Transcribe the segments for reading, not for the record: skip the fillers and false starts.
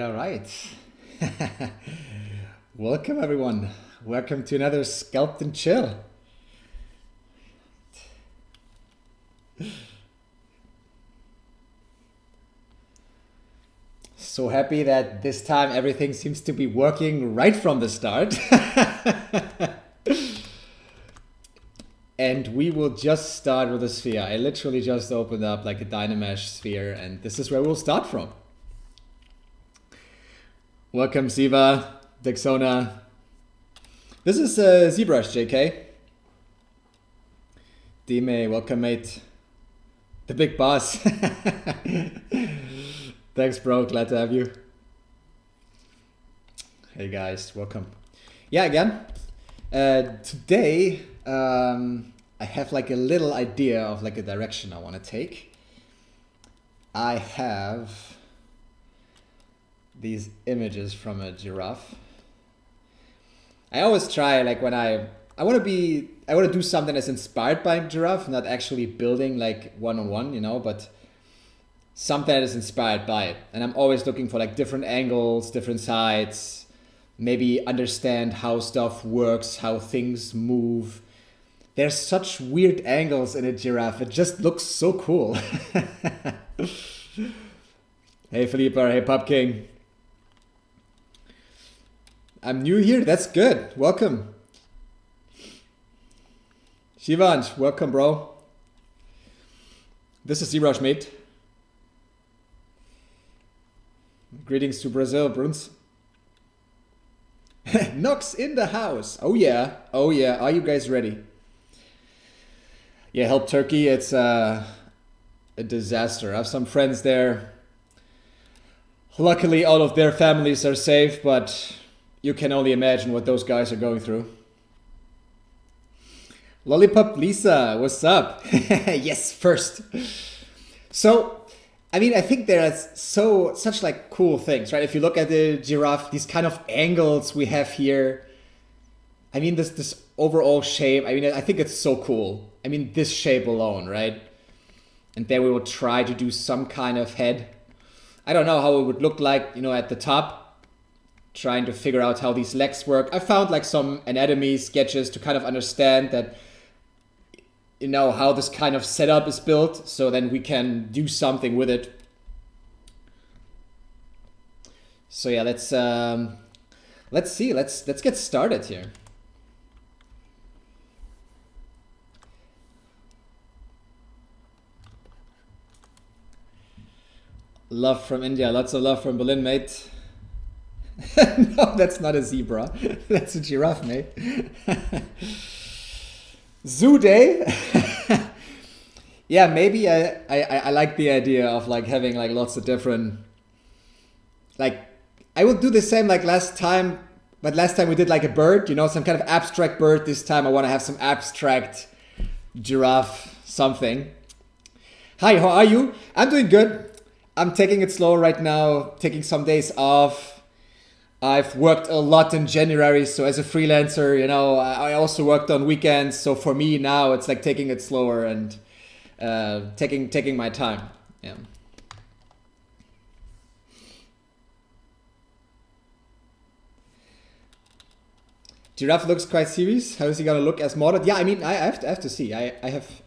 all right. Welcome everyone. Welcome to another Sculpt and Chill. So happy that this time everything seems to be working right from the start. And we will just start with a sphere. I literally just opened up like a Dynamesh sphere, and this is where we'll start from. Welcome Siva, Dexona. This is ZBrush, JK. Dime, welcome mate. The big boss. Thanks bro, glad to have you. Hey guys, welcome. Yeah, again, today I have like a little idea of like a direction I want to take. I have these images from a giraffe. I always try like when I want to do something that's inspired by a giraffe, not actually building like one-on-one, you know, but something that is inspired by it. And I'm always looking for like different angles, different sides, maybe understand how stuff works, how things move. There's such weird angles in a giraffe. It just looks so cool. Hey Felipe, hey Pop King. I'm new here, that's good. Welcome. Shivansh, welcome bro. This is ZBrush mate. Greetings to Brazil, Bruns. Noxx in the house. Oh yeah, oh yeah. Are you guys ready? Yeah, help Turkey. It's a disaster. I have some friends there. Luckily, all of their families are safe, but you can only imagine what those guys are going through. Lollipop Lisa, what's up? Yes, first. So, I mean, I think there's such like cool things, right? If you look at the giraffe, these kind of angles we have here. I mean, this overall shape, I mean, I think it's so cool. I mean, this shape alone, right? And then we will try to do some kind of head. I don't know how it would look like, you know, at the top. Trying to figure out how these legs work. I found like some anatomy sketches to kind of understand that, you know, how this kind of setup is built, so then we can do something with it. So yeah, let's see, let's get started here. Love from India, lots of love from Berlin, mate. No, that's not a zebra. That's a giraffe, mate. Zoo day. Yeah, maybe I like the idea of like having like lots of different, like I will do the same like last time, but last time we did like a bird, you know, some kind of abstract bird. This time I want to have some abstract giraffe something. Hi, how are you? I'm doing good. I'm taking it slow right now, taking some days off. I've worked a lot in January, so as a freelancer, you know, I also worked on weekends. So for me now, it's like taking it slower and taking my time. Yeah. Giraffe looks quite serious. How is he gonna look as modded? Yeah, I mean, I have to see. I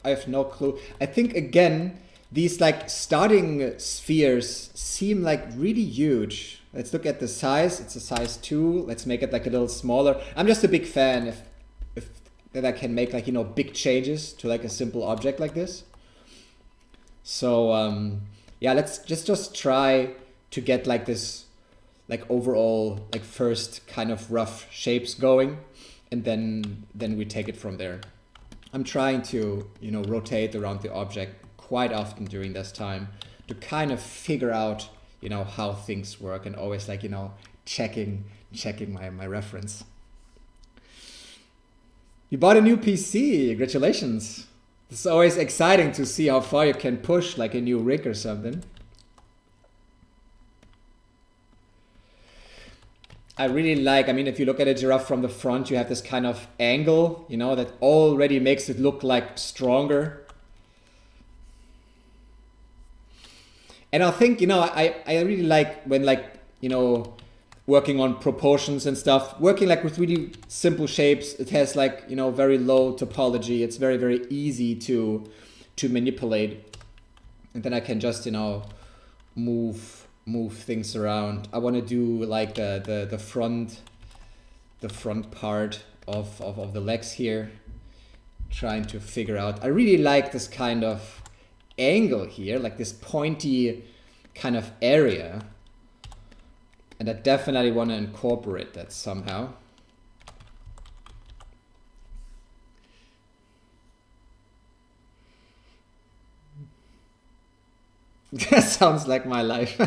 have no clue. I think again, these like starting spheres seem like really huge. Let's look at the size. It's a size 2. Let's make it like a little smaller. I'm just a big fan if that I can make like, you know, big changes to like a simple object like this. So yeah, let's just try to get like this like overall like first kind of rough shapes going, and then we take it from there. I'm trying to, you know, rotate around the object quite often during this time to kind of figure out, you know, how things work, and always like, you know, checking my reference. You bought a new PC, congratulations. It's always exciting to see how far you can push like a new rig or something. I really like, I mean, if you look at a giraffe from the front, you have this kind of angle, you know, that already makes it look like stronger. And I think, you know, I really like when like you know, working on proportions and stuff, working like with really simple shapes. It has like, you know, very low topology. It's very, very easy to manipulate. And then I can just, you know, move things around. I want to do like the front part of the legs here, trying to figure out. I really like this kind of angle here, like this pointy kind of area. And I definitely want to incorporate that somehow. That sounds like my life.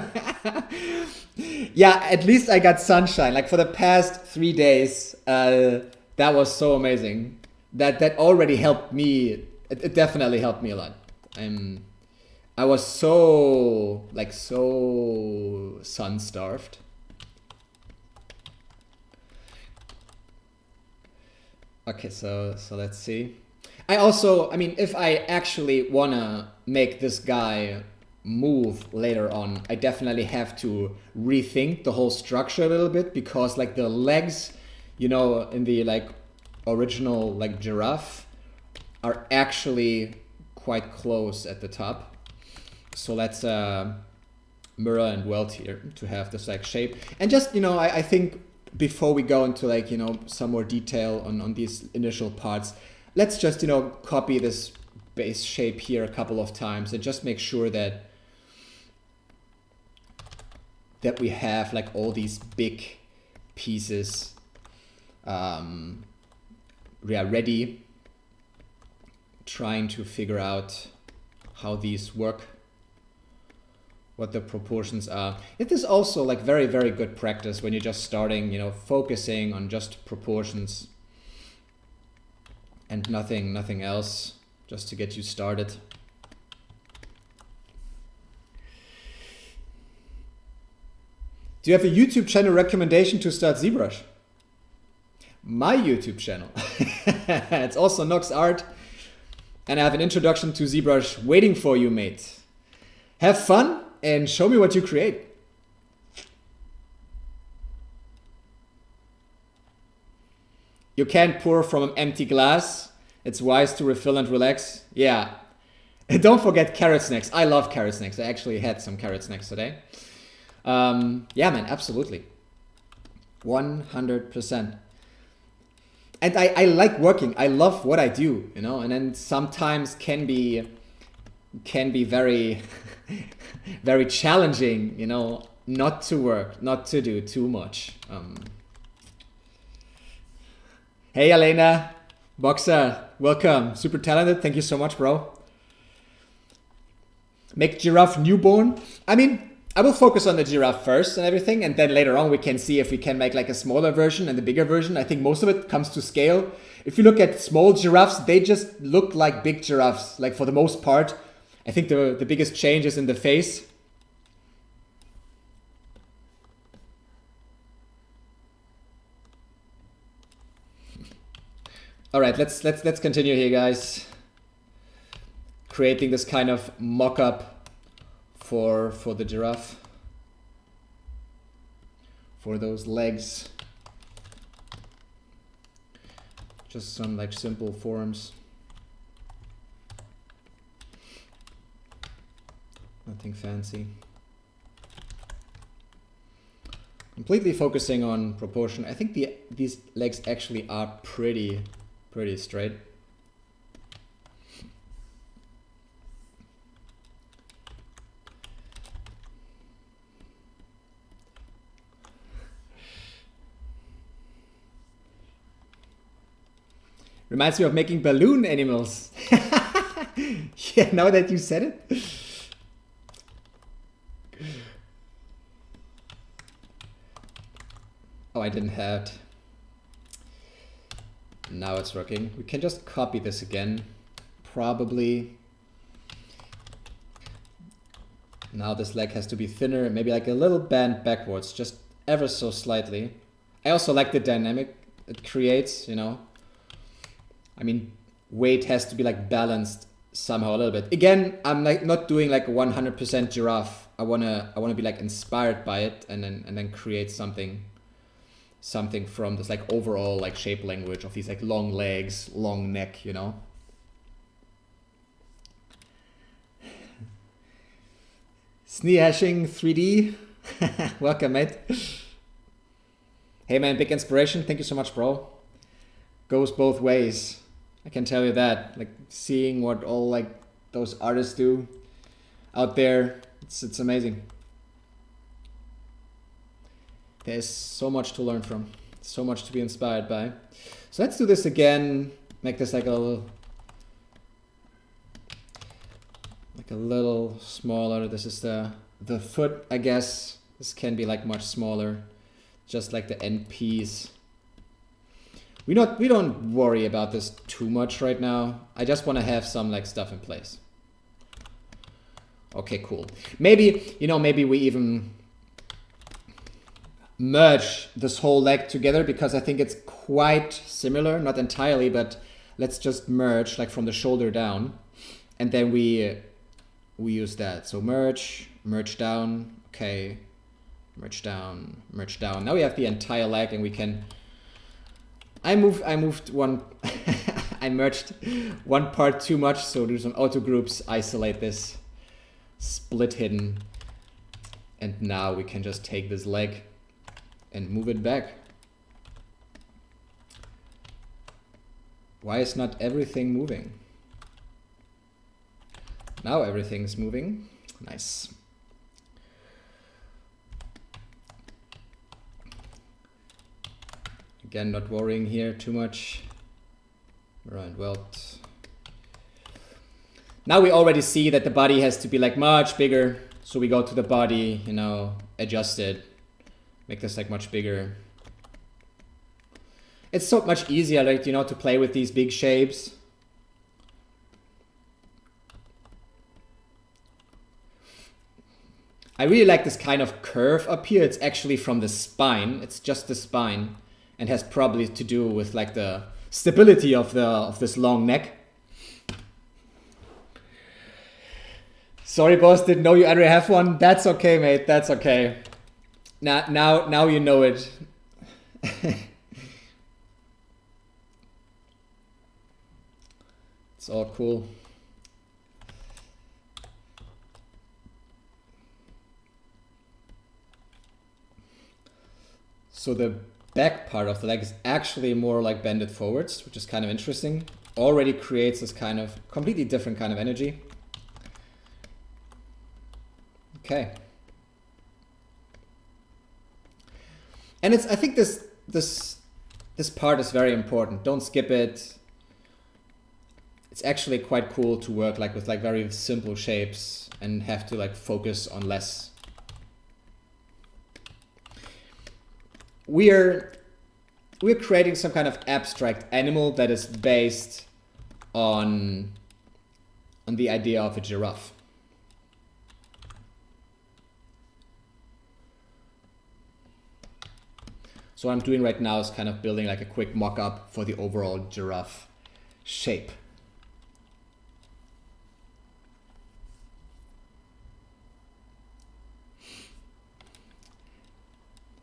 Yeah, at least I got sunshine. Like for the past 3 days, that was so amazing. That already helped me. It definitely helped me a lot. I was so sun-starved. Okay, so let's see. I mean, if I actually wanna make this guy move later on, I definitely have to rethink the whole structure a little bit, because like the legs, you know, in the like original like giraffe are actually quite close at the top. So let's mirror and weld here to have this like shape. And just, you know, I think before we go into like, you know, some more detail on these initial parts, let's just, you know, copy this base shape here a couple of times and just make sure that we have like all these big pieces ready, trying to figure out how these work, what the proportions are. It is also like very, very good practice when you're just starting, you know, focusing on just proportions and nothing else, just to get you started. Do you have a YouTube channel recommendation to start ZBrush? My YouTube channel. It's also Noxx Art, and I have an introduction to ZBrush waiting for you, mate. Have fun and show me what you create. You can't pour from an empty glass. It's wise to refill and relax. Yeah. And don't forget carrot snacks. I love carrot snacks. I actually had some carrot snacks today. Yeah, man, absolutely. 100%. And I like working. I love what I do, you know, and then sometimes can be very, very challenging, you know, not to work, not to do too much. Hey, Elena, Boxer, welcome. Super talented. Thank you so much, bro. Make giraffe newborn. I mean, I will focus on the giraffe first and everything, and then later on we can see if we can make like a smaller version and the bigger version. I think most of it comes to scale. If you look at small giraffes, they just look like big giraffes, like for the most part. I think the biggest change is in the face. All right, let's continue here, guys. Creating this kind of mock-up for the giraffe, for those legs. Just some like simple forms. Nothing fancy. Completely focusing on proportion. I think these legs actually are pretty straight. Reminds me of making balloon animals. Yeah, now that you said it. Oh, I didn't have it. Now it's working. We can just copy this again. Probably. Now this leg has to be thinner, maybe like a little bend backwards, just ever so slightly. I also like the dynamic it creates, you know. I mean, weight has to be like balanced somehow a little bit. Again, I'm like not doing like a 100% giraffe wanna be like inspired by it, and then create something from this like overall like shape language of these like long legs, long neck, you know. Sneehashing 3D, welcome, mate. Hey man, big inspiration. Thank you so much, bro. Goes both ways. I can tell you that. Like seeing what all like those artists do out there, it's amazing. There's so much to learn from, so much to be inspired by. So let's do this again. Make this like a little smaller. This is the foot, I guess. This can be like much smaller, just like the end piece. We don't worry about this too much right now. I just want to have some like stuff in place. Okay, cool. Maybe, you know, maybe we even merge this whole leg together, because I think it's quite similar, not entirely, but let's just merge like from the shoulder down, and then we use that. So merge down, okay, merge down. Now we have the entire leg, and we can, I moved one, I merged one part too much, so do some auto groups, isolate this, split hidden, and now we can just take this leg and move it back. Why is not everything moving? Now everything's moving. Nice. Again, not worrying here too much. Right, well. Now we already see that the body has to be like much bigger. So we go to the body, you know, adjust it, make this like much bigger. It's so much easier, like, you know, to play with these big shapes. I really like this kind of curve up here. It's actually from the spine. It's just the spine, and has probably to do with like the stability of this long neck. Sorry, boss, didn't know you already have one. That's okay, mate. That's okay. Now you know it. It's all cool. So the back part of the leg is actually more like bended forwards, which is kind of interesting. Already creates this kind of completely different kind of energy. Okay. And I think this part is very important. Don't skip it. It's actually quite cool to work like with like very simple shapes and have to like focus on less. We're creating some kind of abstract animal that is based on the idea of a giraffe. So what I'm doing right now is kind of building like a quick mock-up for the overall giraffe shape.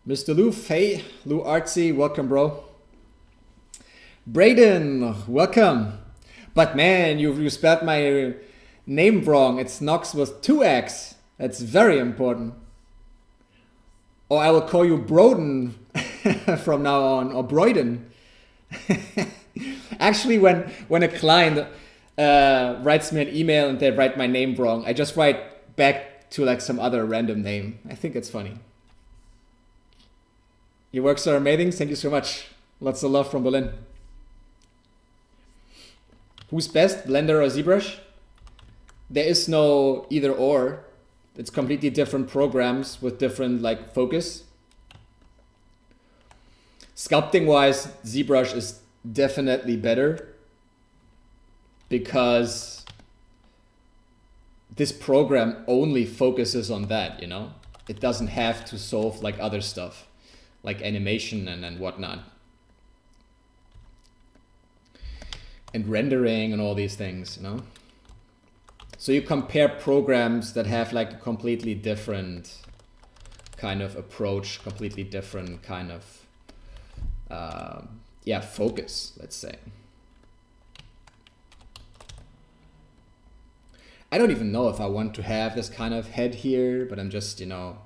Mr. Loof, hey, Lou Artsy, welcome, bro. Brayden, welcome. But man, you spelled my name wrong. It's Noxx with 2X. That's very important. Or I will call you Broden from now on, or Broyden. Actually, when a client writes me an email and they write my name wrong, I just write back to like some other random name. I think it's funny. Your works are amazing. Thank you so much. Lots of love from Berlin. Who's best, Blender or ZBrush? There is no either or. It's completely different programs with different like focus. Sculpting wise, ZBrush is definitely better because this program only focuses on that, you know? It doesn't have to solve like other stuff, like animation and whatnot. And rendering and all these things, you know? So you compare programs that have like a completely different kind of approach, completely different kind of, yeah, focus, let's say. I don't even know if I want to have this kind of head here, but I'm just, you know,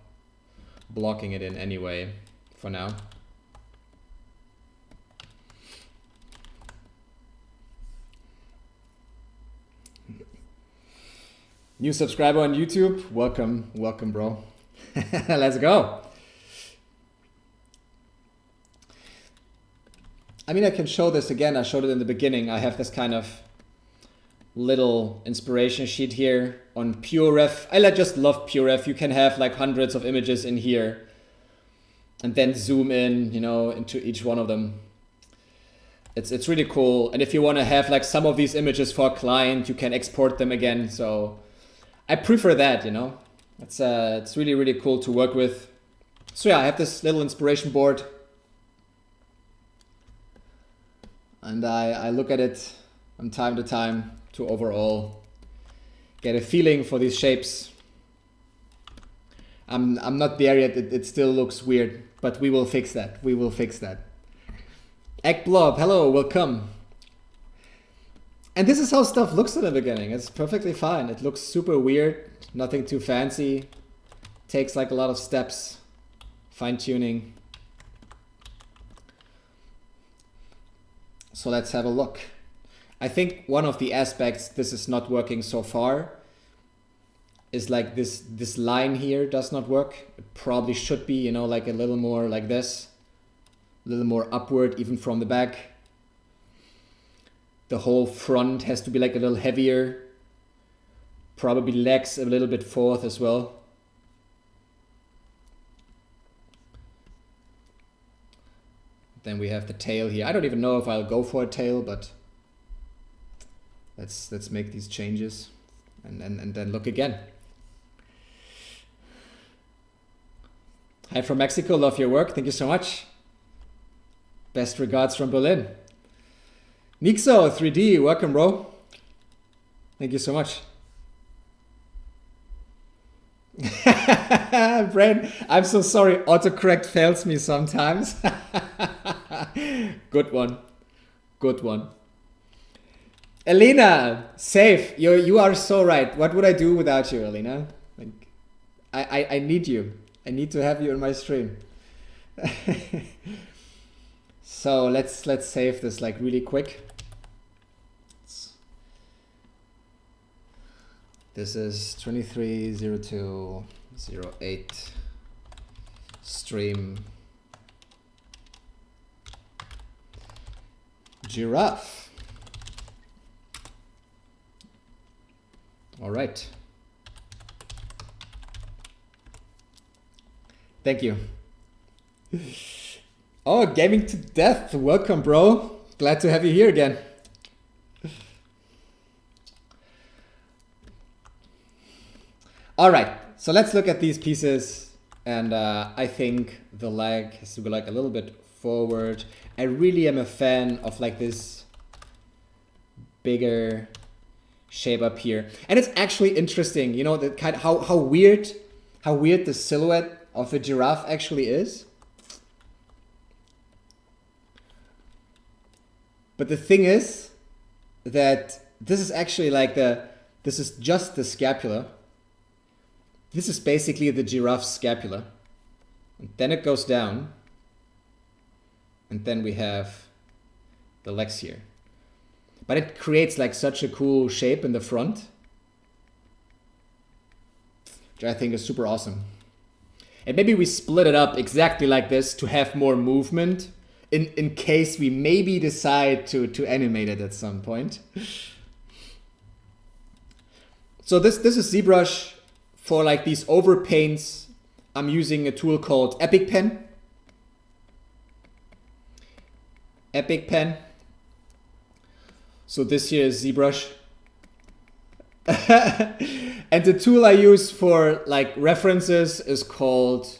blocking it in anyway for now. New subscriber on YouTube, welcome, welcome, bro. Let's go. I mean, I can show this again. I showed it in the beginning. I have this kind of little inspiration sheet here on PureRef. I just love PureRef. You can have like hundreds of images in here and then zoom in, you know, into each one of them. It's really cool. And if you want to have like some of these images for a client, you can export them again. So I prefer that, you know. It's really, really cool to work with. So yeah, I have this little inspiration board. And I look at it from time to time to overall get a feeling for these shapes. I'm not there yet. It still looks weird, but we will fix that. We will fix that. Egg Blob, hello, welcome. And this is how stuff looks in the beginning. It's perfectly fine. It looks super weird, nothing too fancy. Takes like a lot of steps, fine tuning. So let's have a look. I think one of the aspects this is not working so far is like this line here does not work. It probably should be, you know, like a little more like this, a little more upward even from the back. The whole front has to be like a little heavier. Probably legs a little bit forth as well. Then we have the tail here. I don't even know if I'll go for a tail, but let's make these changes and then look again. Hi from Mexico, love your work. Thank you so much. Best regards from Berlin. Nixo 3D, welcome, bro. Thank you so much. Brain, I'm so sorry. Autocorrect fails me sometimes. Good one. Good one. Elena, safe. You are so right. What would I do without you, Elena? Like, I need you. I need to have you in my stream. So let's save this like really quick. This is 230208 stream giraffe. All right. Thank you. Oh, gaming to death. Welcome, bro. Glad to have you here again. All right, so let's look at these pieces. And I think the leg has to go like a little bit forward. I really am a fan of like this bigger shape up here. And it's actually interesting, you know, the kind of how weird the silhouette of the giraffe actually is. But the thing is that this is actually like this is just the scapula. This is basically the giraffe's scapula. And then it goes down. And then we have the legs here. But it creates like such a cool shape in the front, which I think is super awesome. And maybe we split it up exactly like this to have more movement in case we maybe decide to animate it at some point. So this is ZBrush. For like these overpaints, I'm using a tool called Epic Pen. Epic Pen. So this here is ZBrush. And the tool I use for like references is called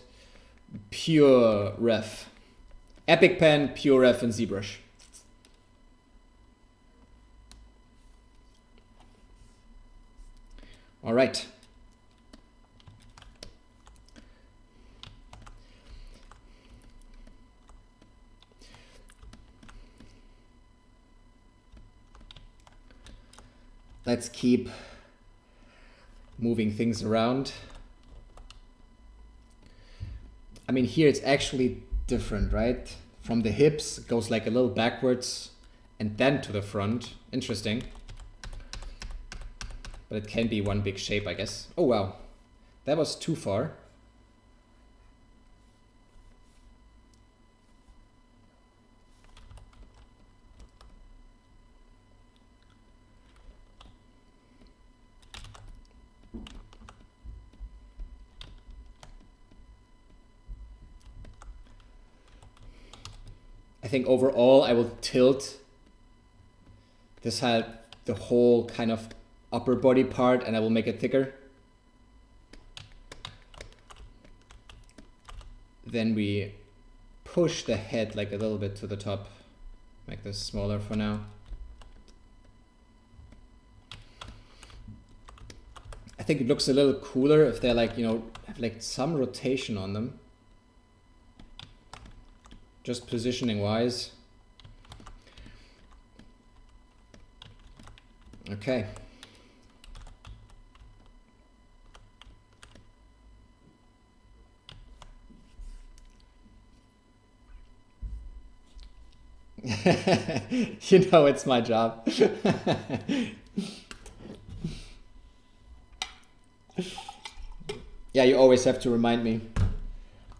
PureRef. Epic Pen, PureRef, and ZBrush. All right. Let's keep moving things around. I mean, here it's actually different, right? From the hips, it goes like a little backwards and then to the front. Interesting. But it can be one big shape, I guess. Oh, wow. That was too far. I think overall I will tilt this had the whole kind of upper body part and I will make it thicker. Then we push the head like a little bit to the top. Make this smaller for now. I think it looks a little cooler if they're like, you know, have like some rotation on them. Just positioning wise. Okay. You know, it's my job. Yeah, you always have to remind me.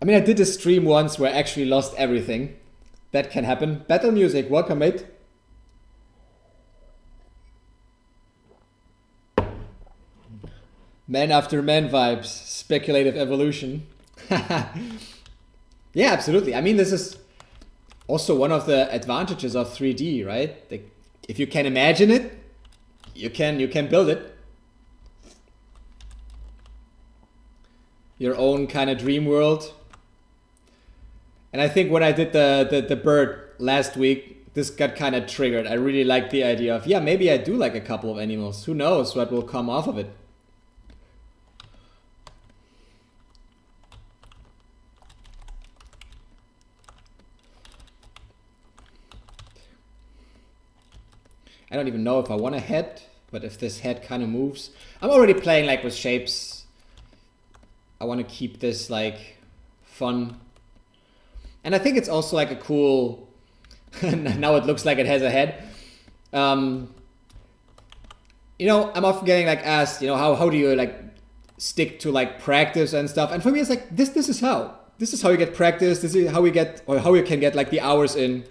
I mean, I did a stream once where I actually lost everything. That can happen. Battle music, welcome, mate. Man after man vibes, speculative evolution. Yeah, absolutely. I mean, this is also one of the advantages of 3D, right? Like, if you can imagine it, you can build it. Your own kind of dream world. And I think when I did the bird last week, this got kind of triggered. I really liked the idea of, yeah, maybe I do like a couple of animals. Who knows what will come off of it. I don't even know if I want a head, but if this head kind of moves. I'm already playing like with shapes. I want to keep this like fun. And I think it's also like a cool, now it looks like it has a head. You know, I'm often getting like asked, you know, how do you like stick to like practice and stuff? And for me, it's like, this is how you get practice. This is how we get, or how you can get like the hours in.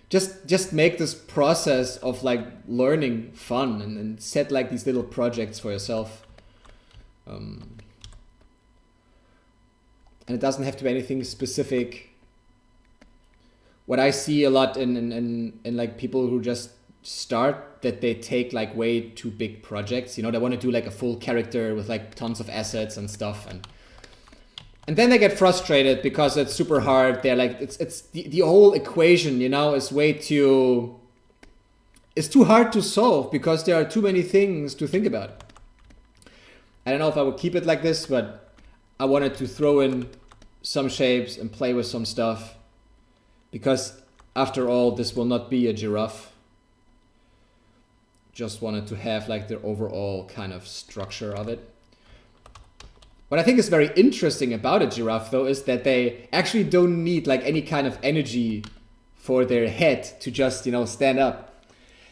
Just make this process of like learning fun and set like these little projects for yourself. And it doesn't have to be anything specific. What I see a lot in like people who just start, that they take like way too big projects. You know, they want to do like a full character with like tons of assets and stuff, and then they get frustrated because it's super hard. They're like, it's the whole equation, you know, is it's too hard to solve because there are too many things to think about. I don't know if I would keep it like this, but I wanted to throw in some shapes and play with some stuff, because after all, this will not be a giraffe. Just wanted to have like the overall kind of structure of it. What I think is very interesting about a giraffe though is that they actually don't need like any kind of energy for their head to just, you know, stand up.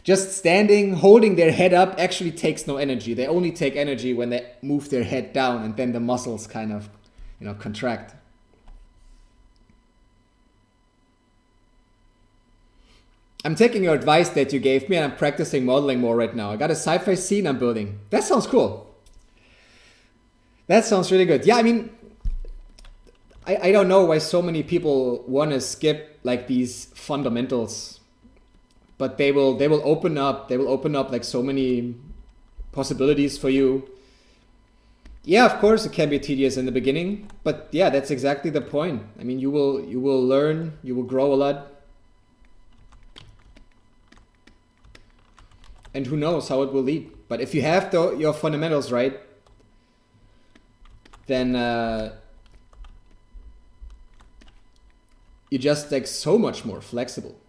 Just standing, holding their head up actually takes no energy. They only take energy when they move their head down, and then the muscles kind of, you know, contract. I'm taking your advice that you gave me and I'm practicing modeling more right now. I got a sci-fi scene I'm building. That sounds cool. That sounds really good. Yeah, I mean, I don't know why so many people want to skip like these fundamentals. But they will open up like so many possibilities for you. Yeah, of course it can be tedious in the beginning, but yeah, that's exactly the point. I mean, you will learn, you will grow a lot. and who knows how it will lead. But if you have your fundamentals right, then you're just like so much more flexible.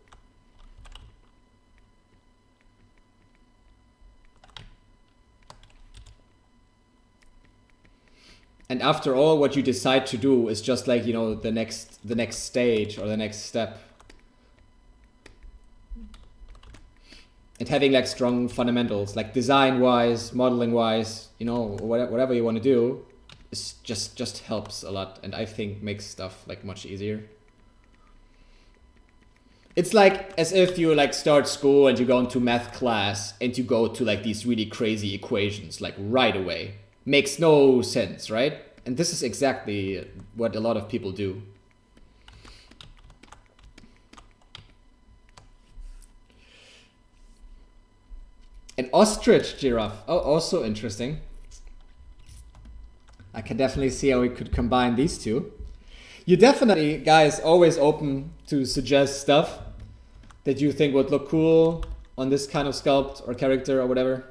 And after all, what you decide to do is just like, you know, the next stage or the next step. And having like strong fundamentals, like design-wise, modeling-wise, you know, whatever you want to do, is just helps a lot, and I think makes stuff like much easier. It's like as if you like start school and you go into math class and you go to like these really crazy equations like right away. Makes no sense, right? And this is exactly what a lot of people do. An ostrich giraffe. Oh, also interesting. I can definitely see how we could combine these two. You definitely, guys, always open to suggest stuff that you think would look cool on this kind of sculpt or character or whatever.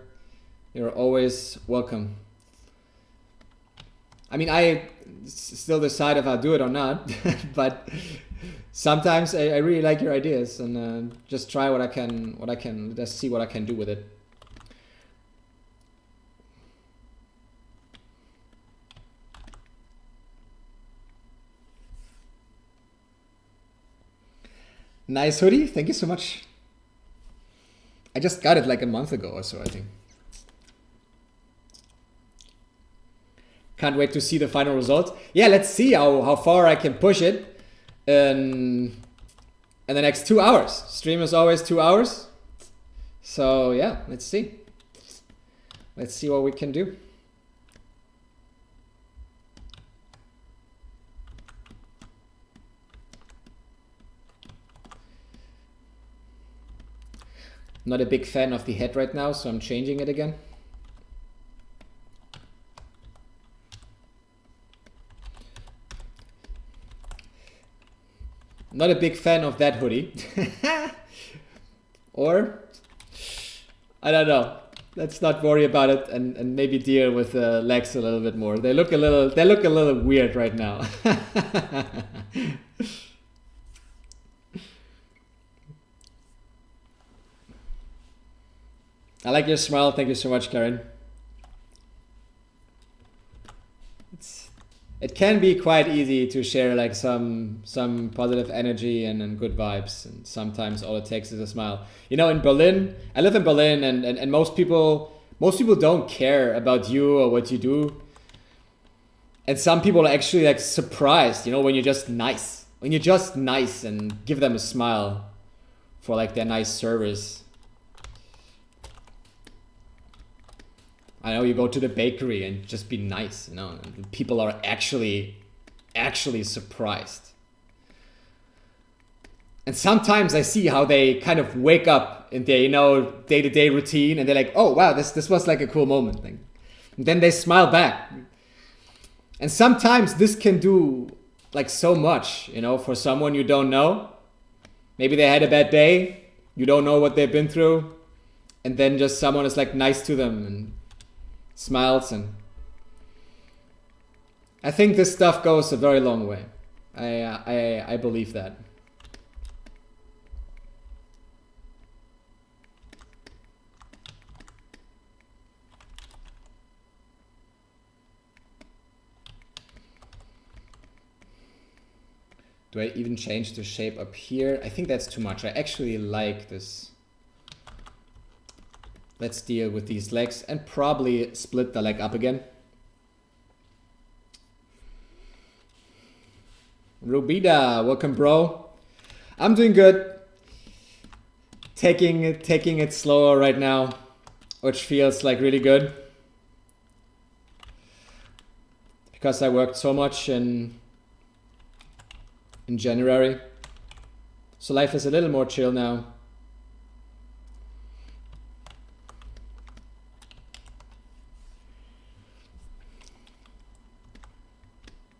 You're always welcome. I mean, I still decide if I'll do it or not, but sometimes I really like your ideas, and just try what I can, just see what I can do with it. Nice hoodie, thank you so much. I just got it like a month ago or so, I think. Can't wait to see the final result. Yeah, let's see how far I can push it in the next 2 hours. Stream is always 2 hours. So yeah, let's see. Let's see what we can do. Not a big fan of the head right now, so I'm changing it again. Not a big fan of that hoodie. Or, I don't know. Let's not worry about it and maybe deal with the legs a little bit more. They look a little weird right now. I like your smile. Thank you so much, Karen. It can be quite easy to share like some positive energy and good vibes, and sometimes all it takes is a smile. You know, in Berlin, I live in Berlin, and most people don't care about you or what you do. And some people are actually like surprised, you know, when you're just nice. When you're just nice and give them a smile for like their nice service. I know you go to the bakery and just be nice, you know, and people are actually surprised. And sometimes I see how they kind of wake up in their, you know, day-to-day routine, and they're like, oh wow, this was like a cool moment. And then they smile back. And sometimes this can do like so much, you know, for someone you don't know. Maybe they had a bad day, you don't know what they've been through, and then just someone is like nice to them and smiles, and I think this stuff goes a very long way. I believe that. Do I even change the shape up here? I think that's too much. I actually like this. Let's deal with these legs and probably split the leg up again. Rubida, welcome, bro. I'm doing good. Taking it slower right now, which feels like really good. Because I worked so much in January. So life is a little more chill now.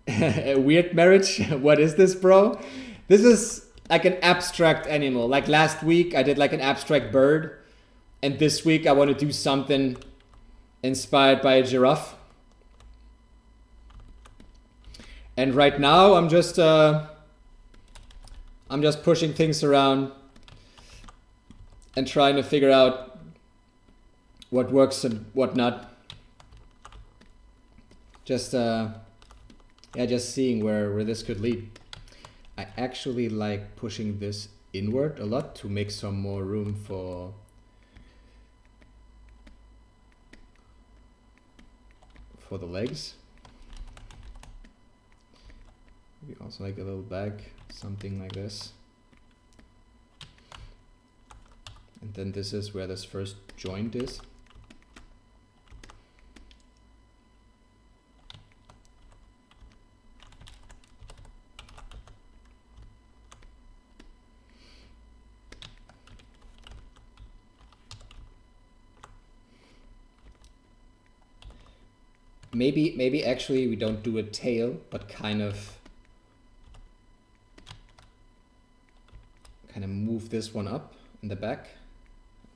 A weird marriage? What is this, bro? This is like an abstract animal. Like last week I did like an abstract bird, And this week I want to do something inspired by a giraffe. And right now I'm just pushing things around and trying to figure out what works and what not. Just just seeing where this could lead. I actually like pushing this inward a lot to make some more room for the legs. Maybe also like a little back, something like this. And then this is where this first joint is. Maybe actually we don't do a tail, but kind of move this one up in the back.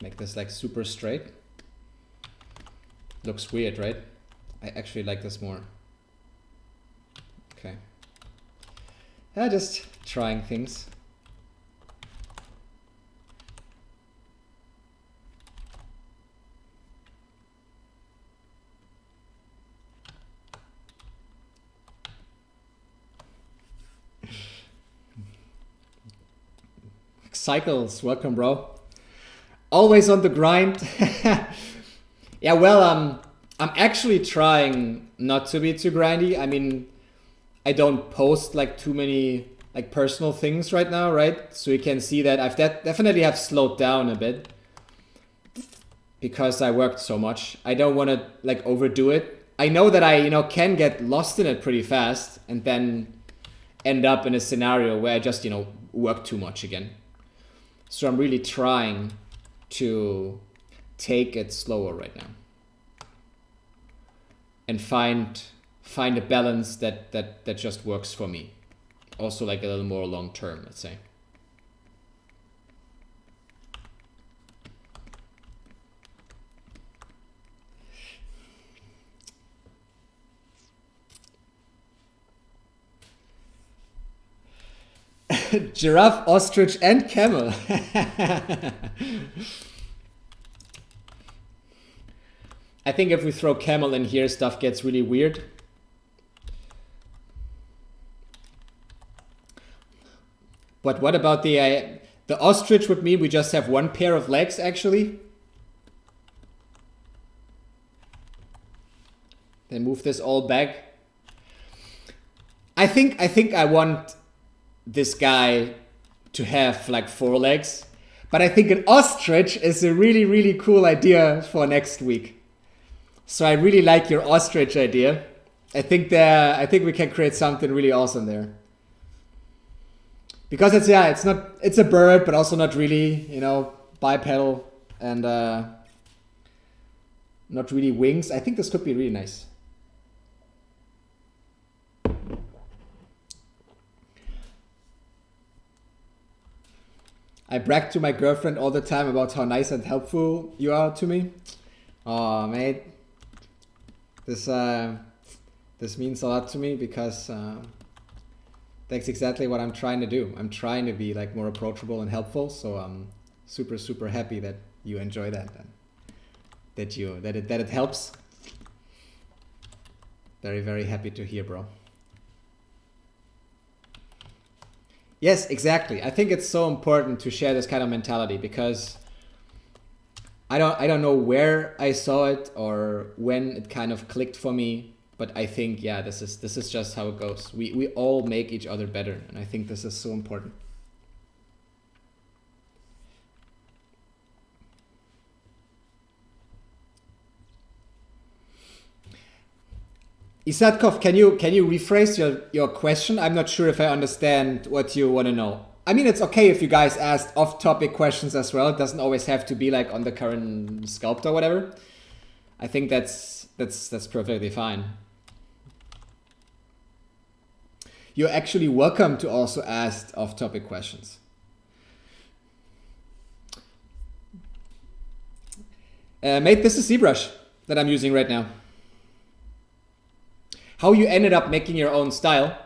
Make this like super straight. Looks weird, right? I actually like this more. Okay. Just trying things. Cycles, welcome, bro. Always on the grind. Yeah, well, I'm actually trying not to be too grindy. I mean, I don't post like too many like personal things right now, right? So you can see that I've definitely have slowed down a bit because I worked so much. I don't want to like overdo it. I know that I, can get lost in it pretty fast and then end up in a scenario where I just, work too much again. So I'm really trying to take it slower right now and find a balance that just works for me. Also like a little more long term, let's say. Giraffe, ostrich, and camel. I think if we throw camel in here, stuff gets really weird. But what about the ostrich would mean we just have one pair of legs, actually. Then move this all back. I think I want this guy to have like 4 legs, but I think an ostrich is a really, really cool idea for next week. So I really like your ostrich idea. I think we can create something really awesome there. Because it's a bird, but also not really, bipedal and not really wings. I think this could be really nice. I brag to my girlfriend all the time about how nice and helpful you are to me. Oh, mate. This means a lot to me because that's exactly what I'm trying to do. I'm trying to be like more approachable and helpful. So I'm super, super happy that you enjoy that and that it helps. Very, very happy to hear, bro. Yes, exactly. I think it's so important to share this kind of mentality because I don't know where I saw it or when it kind of clicked for me, but I think this is just how it goes. We all make each other better, and I think this is so important. Isatkov, can you rephrase your question? I'm not sure if I understand what you want to know. I mean, it's okay if you guys ask off-topic questions as well. It doesn't always have to be like on the current sculpt or whatever. I think that's perfectly fine. You're actually welcome to also ask off-topic questions. Mate, this is ZBrush that I'm using right now. How you ended up making your own style.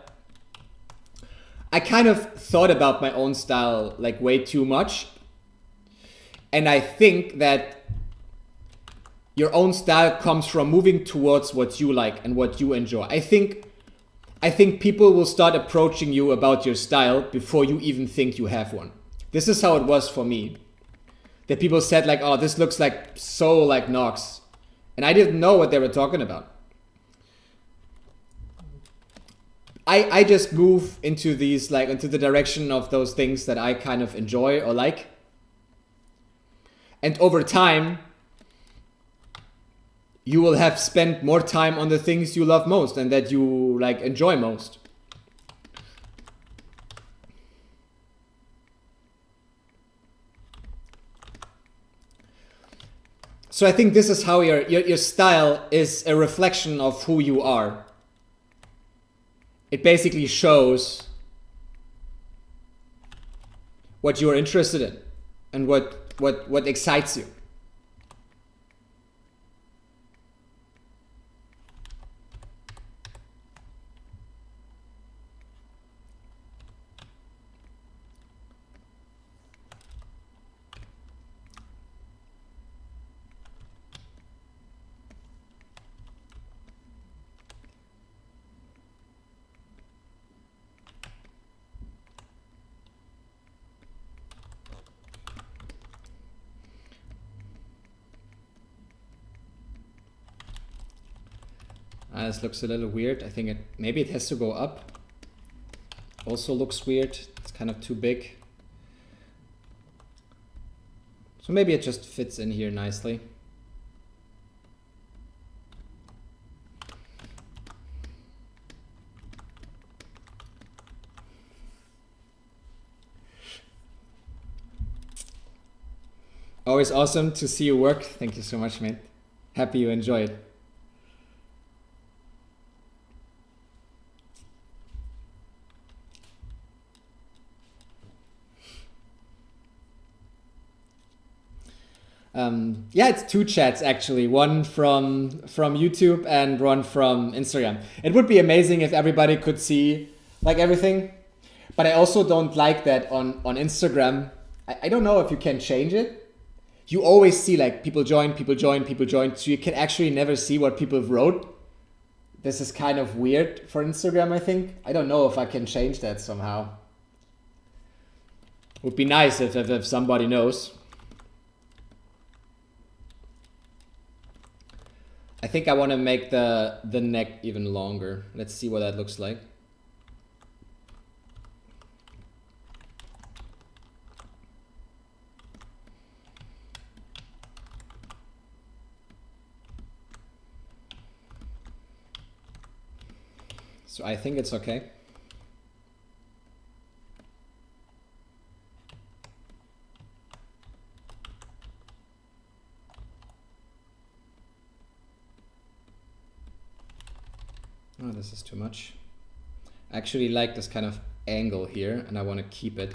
I kind of thought about my own style like way too much. And I think that your own style comes from moving towards what you like and what you enjoy. I think people will start approaching you about your style before you even think you have one. This is how it was for me. That people said like, oh, this looks like so like Noxx. And I didn't know what they were talking about. I just move into these like into the direction of those things that I kind of enjoy or like. And over time, you will have spent more time on the things you love most and that you like enjoy most. So I think this is how your style is a reflection of who you are. It basically shows what you're interested in and what excites you. This looks a little weird. I think maybe it has to go up. Also looks weird. It's kind of too big. So maybe it just fits in here nicely. Always awesome to see you work. Thank you so much, mate. Happy you enjoy it. Yeah, it's two chats actually. One from YouTube and one from Instagram. It would be amazing if everybody could see like everything. But I also don't like that on Instagram. I don't know if you can change it. You always see like people join, people join, people join. So you can actually never see what people wrote. This is kind of weird for Instagram, I think. I don't know if I can change that somehow. Would be nice if somebody knows. I think I want to make the neck even longer. Let's see what that looks like. So I think it's okay. Oh, this is too much. I actually like this kind of angle here and I want to keep it.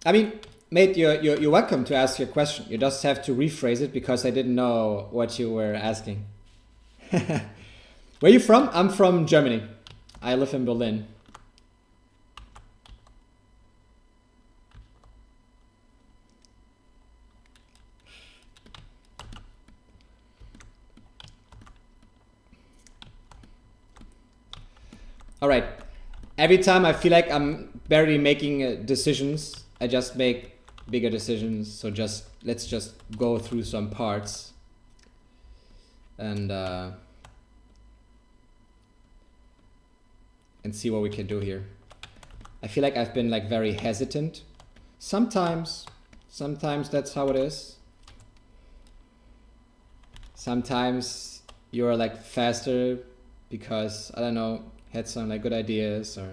I mean, mate, you're welcome to ask your question. You just have to rephrase it because I didn't know what you were asking. Where are you from? I'm from Germany. I live in Berlin. All right. Every time I feel like I'm barely making decisions, I just make bigger decisions. So let's just go through some parts and see what we can do here. I feel like I've been like very hesitant. Sometimes that's how it is. Sometimes you're like faster because, I don't know, had some like good ideas, or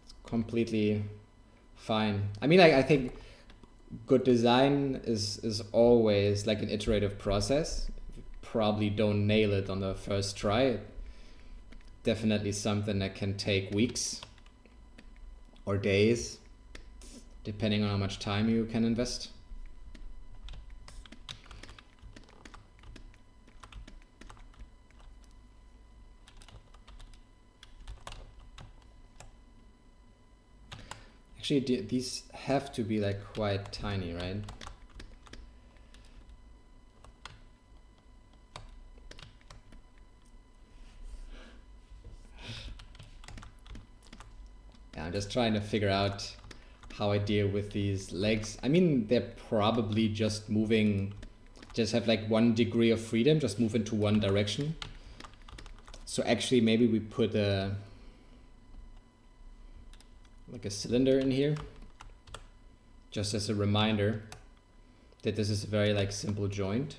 it's completely fine. I mean, like, I think good design is always like an iterative process. You probably don't nail it on the first try. Definitely something that can take weeks or days, depending on how much time you can invest. Actually, these have to be like quite tiny, right? Yeah, I'm just trying to figure out how I deal with these legs. I mean, they're probably just moving, just have like 1 degree of freedom, just move into one direction. So actually maybe we put like a cylinder in here, just as a reminder that this is a very like simple joint.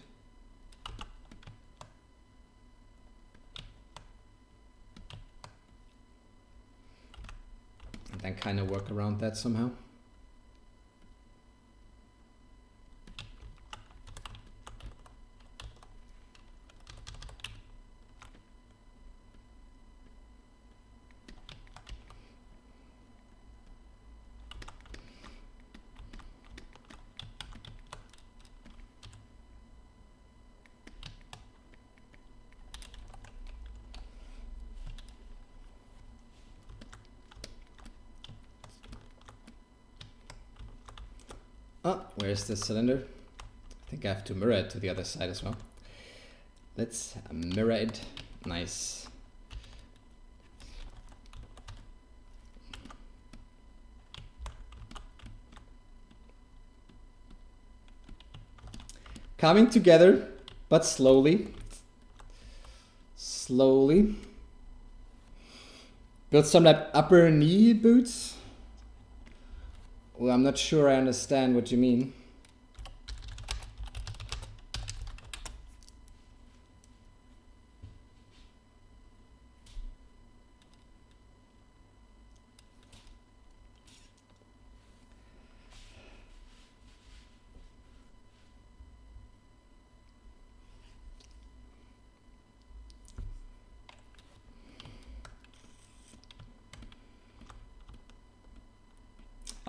And then kind of work around that somehow. Oh, where's the cylinder? I think I have to mirror it to the other side as well. Let's mirror it. Nice. Coming together, but slowly. Slowly. Build some like upper knee boots. Well, I'm not sure I understand what you mean.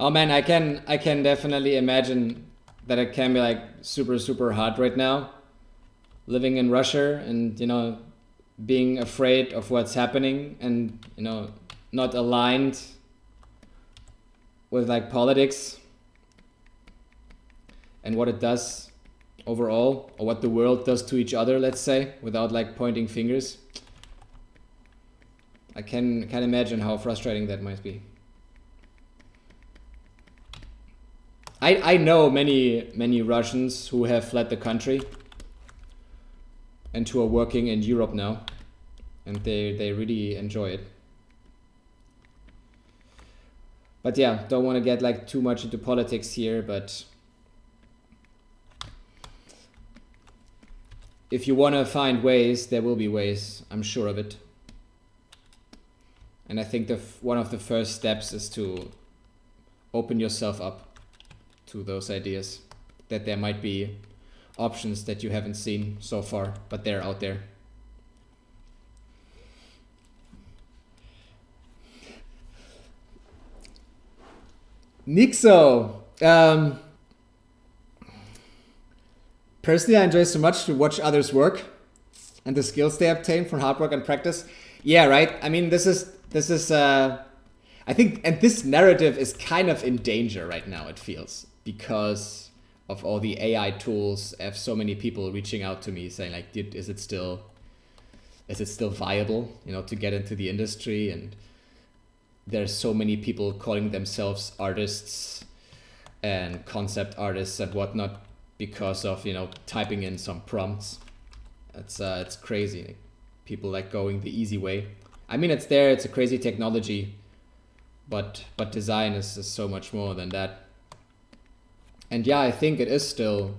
Oh man, I can definitely imagine that it can be like super hard right now, living in Russia and, you know, being afraid of what's happening and, you know, not aligned with like politics and what it does overall, or what the world does to each other, let's say, without like pointing fingers. I can imagine how frustrating that might be. I know many Russians who have fled the country and who are working in Europe now, and they really enjoy it. But yeah, don't want to get like too much into politics here, but if you want to find ways, there will be ways, I'm sure of it. And I think one of the first steps is to open yourself up to those ideas, that there might be options that you haven't seen so far, but they're out there. Nixo. Personally, I enjoy so much to watch others work and the skills they obtain from hard work and practice. Yeah, right. I mean, this is I think, and this narrative is kind of in danger right now, it feels, because of all the AI tools. I have so many people reaching out to me saying like, is it still viable, you know, to get into the industry? And there's so many people calling themselves artists and concept artists and whatnot because of, you know, typing in some prompts. It's crazy. People like going the easy way. I mean, it's there, it's a crazy technology, but design is so much more than that. And yeah, I think it is still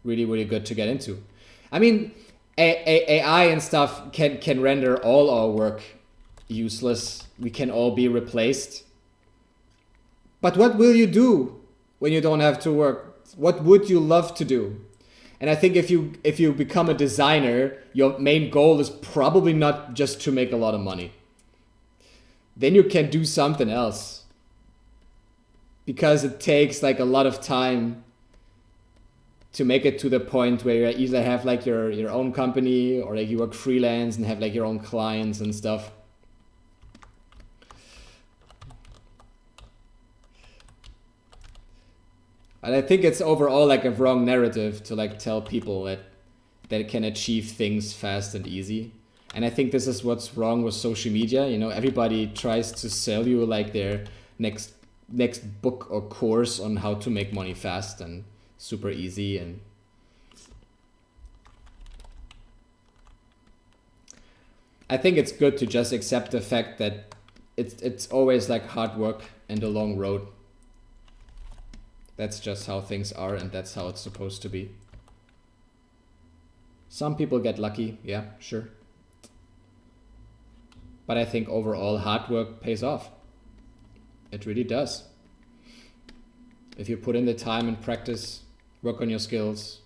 really good to get into. I mean, AI and stuff can render all our work useless. We can all be replaced. But what will you do when you don't have to work? What would you love to do? And I think if you become a designer, your main goal is probably not just to make a lot of money. Then you can do something else, because it takes like a lot of time to make it to the point where you either have like your own company, or like you work freelance and have like your own clients and stuff. And I think it's overall like a wrong narrative to like tell people that it can achieve things fast and easy. And I think this is what's wrong with social media. You know, everybody tries to sell you like their next book or course on how to make money fast and super easy. And I think it's good to just accept the fact that it's always like hard work and a long road. That's just how things are, and that's how it's supposed to be. Some people get lucky, yeah, sure. But I think overall hard work pays off. It really does. If you put in the time and practice, work on your skills,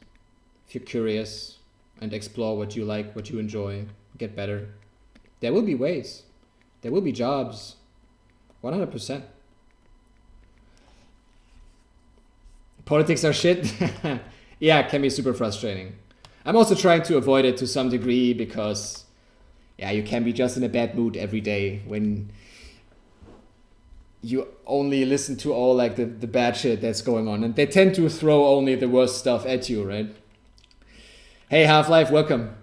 if you're curious and explore what you like, what you enjoy, get better, there will be ways. There will be jobs. 100%. Politics are shit. Yeah, it can be super frustrating. I'm also trying to avoid it to some degree, because yeah, you can be just in a bad mood every day when you only listen to all like the bad shit that's going on, and they tend to throw only the worst stuff at you, right? Hey, Half-Life, welcome.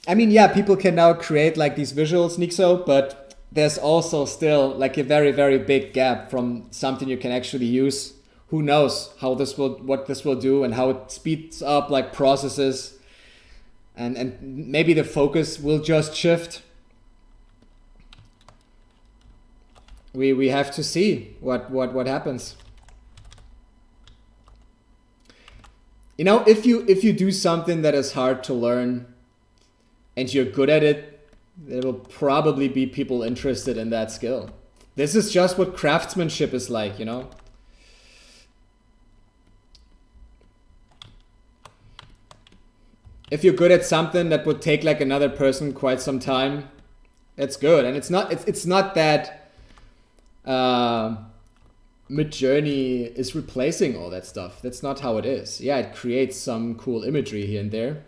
I mean, yeah, people can now create like these visuals, Nixo, but there's also still like a very, very big gap from something you can actually use. Who knows how what this will do and how it speeds up like processes, and maybe the focus will just shift. We have to see what happens. You know, if you do something that is hard to learn and you're good at it, there will probably be people interested in that skill. This is just what craftsmanship is like, you know? If you're good at something that would take like another person quite some time, it's good. And it's not that Midjourney is replacing all that stuff. That's not how it is. Yeah, it creates some cool imagery here and there,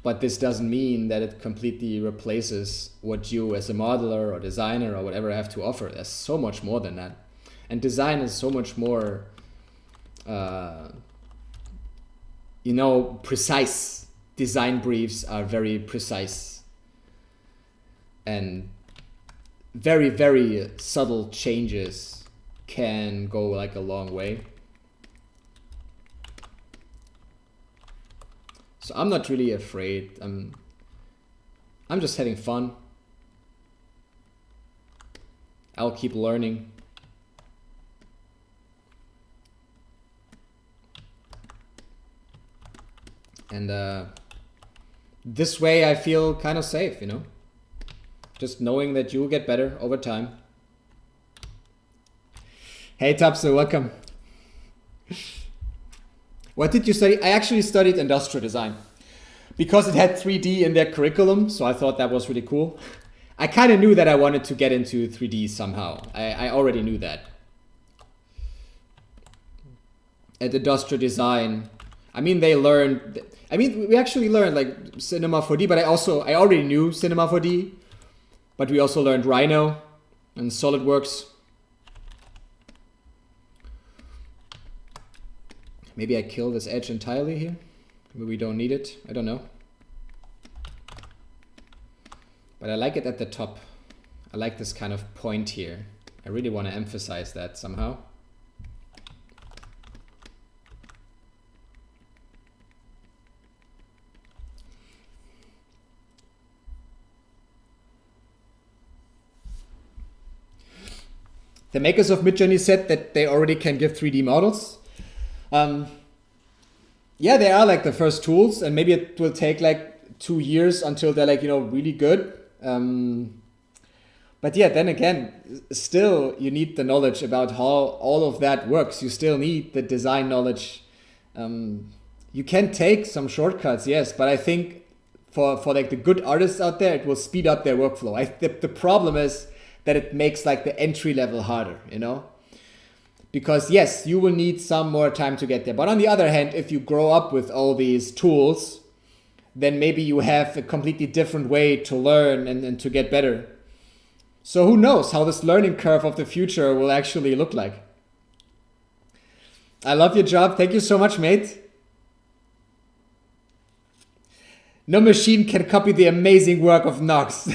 but this doesn't mean that it completely replaces what you as a modeler or designer or whatever have to offer. There's so much more than that. And design is so much more, you know, precise. Design briefs are very precise. And very, very subtle changes can go like a long way. So I'm not really afraid. I'm just having fun. I'll keep learning. And this way I feel kind of safe, you know? Just knowing that you'll get better over time. Hey Tapso, welcome. What did you study? I actually studied industrial design because it had 3D in their curriculum, so I thought that was really cool. I kind of knew that I wanted to get into 3D somehow. I already knew that. At industrial design, I mean, we actually learned like Cinema 4D, but I already knew Cinema 4D, but we also learned Rhino and SolidWorks. Maybe I kill this edge entirely here. Maybe we don't need it. I don't know. But I like it at the top. I like this kind of point here. I really want to emphasize that somehow. The makers of Midjourney said that they already can give 3D models. yeah, they are like the first tools, and maybe it will take like 2 years until they're like, you know, really good. But yeah, then again, still you need the knowledge about how all of that works. You still need the design knowledge. You can take some shortcuts, yes, but I think for like the good artists out there, it will speed up their workflow. The problem is that it makes like the entry level harder, you know? Because yes, you will need some more time to get there. But on the other hand, if you grow up with all these tools, then maybe you have a completely different way to learn and to get better. So who knows how this learning curve of the future will actually look like. I love your job. Thank you so much, mate. No machine can copy the amazing work of Noxx.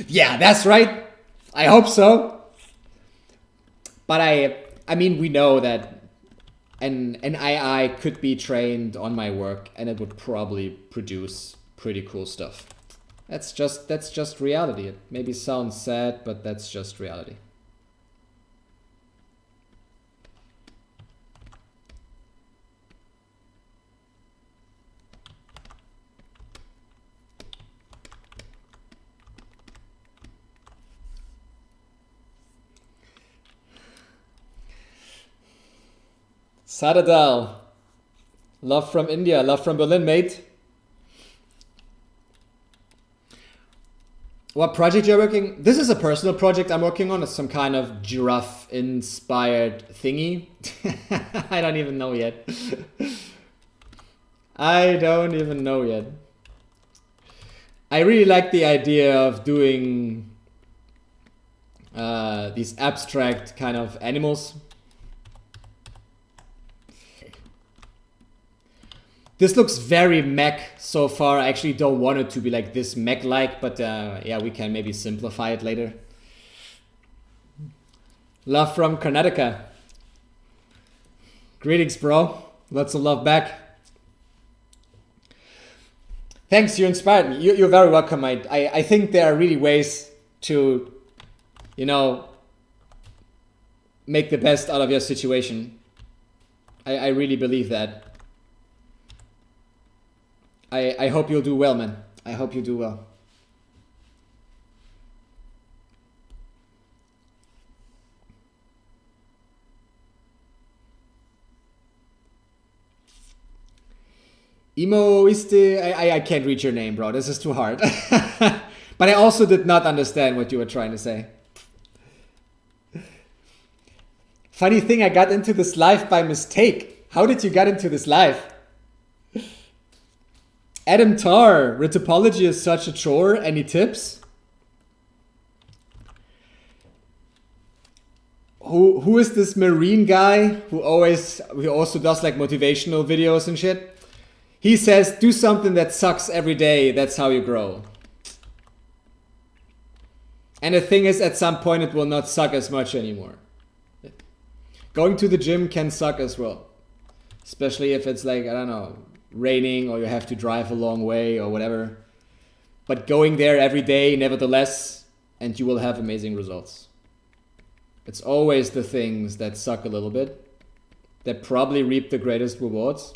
Yeah, that's right. I hope so. But I mean, we know that an AI could be trained on my work and it would probably produce pretty cool stuff. That's just reality. It maybe sounds sad, but that's just reality. Sadadal, love from India, love from Berlin, mate. What project you're working? This is a personal project I'm working on. It's some kind of giraffe inspired thingy. I don't even know yet. I don't even know yet. I really like the idea of doing these abstract kind of animals. This looks very mech so far. I actually don't want it to be like this mech-like, but yeah, we can maybe simplify it later. Love from Karnataka. Greetings, bro. Lots of love back. Thanks, you inspired me. You're very welcome. I think there are really ways to, you know, make the best out of your situation. I really believe that. I hope you'll do well, man. I hope you do well. I can't read your name, bro. This is too hard. But I also did not understand what you were trying to say. Funny thing, I got into this live by mistake. How did you get into this live? Adam Tarr, retopology is such a chore. Any tips? Who is this marine guy who also does like motivational videos and shit? He says, do something that sucks every day. That's how you grow. And the thing is, at some point, it will not suck as much anymore. Going to the gym can suck as well. Especially if it's like, I don't know, raining or you have to drive a long way or whatever. But going there every day, nevertheless, and you will have amazing results. It's always the things that suck a little bit that probably reap the greatest rewards.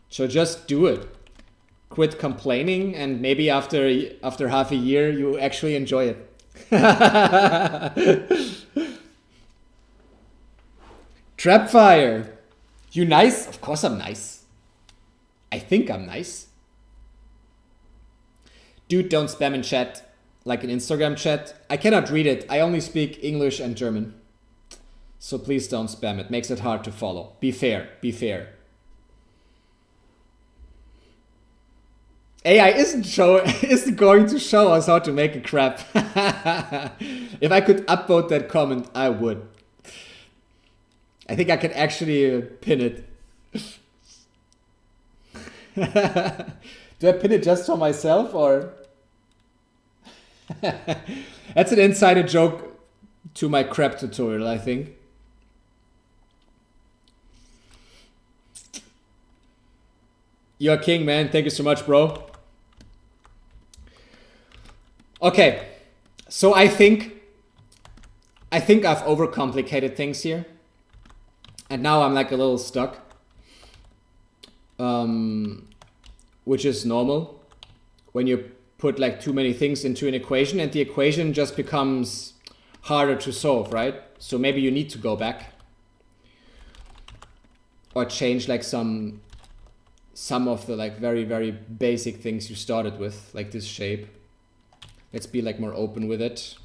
So just do it. Quit complaining, and maybe after half a year, you actually enjoy it. Trapfire. You nice? Of course I'm nice. I think I'm nice. Dude, don't spam in chat like an Instagram chat. I cannot read it. I only speak English and German. So please don't spam it. Makes it hard to follow. Be fair. Be fair. AI isn't going to show us how to make a crap. If I could upvote that comment, I would. I think I can actually pin it. Do I pin it just for myself, or? That's an insider joke to my crap tutorial, I think. You're a king, man. Thank you so much, bro. Okay, so I think I've overcomplicated things here. And now I'm like a little stuck. which is normal when you put like too many things into an equation, and the equation just becomes harder to solve, right? So maybe you need to go back or change like some of the like very, very basic things you started with, like this shape. Let's be like more open with it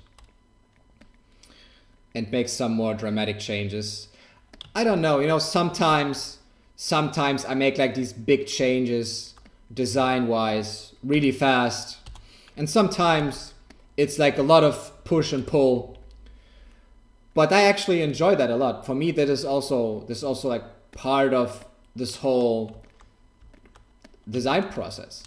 and make some more dramatic changes. I don't know, you know, sometimes I make like these big changes design wise really fast, and sometimes it's like a lot of push and pull, but I actually enjoy that a lot. For me, that is also like part of this whole design process,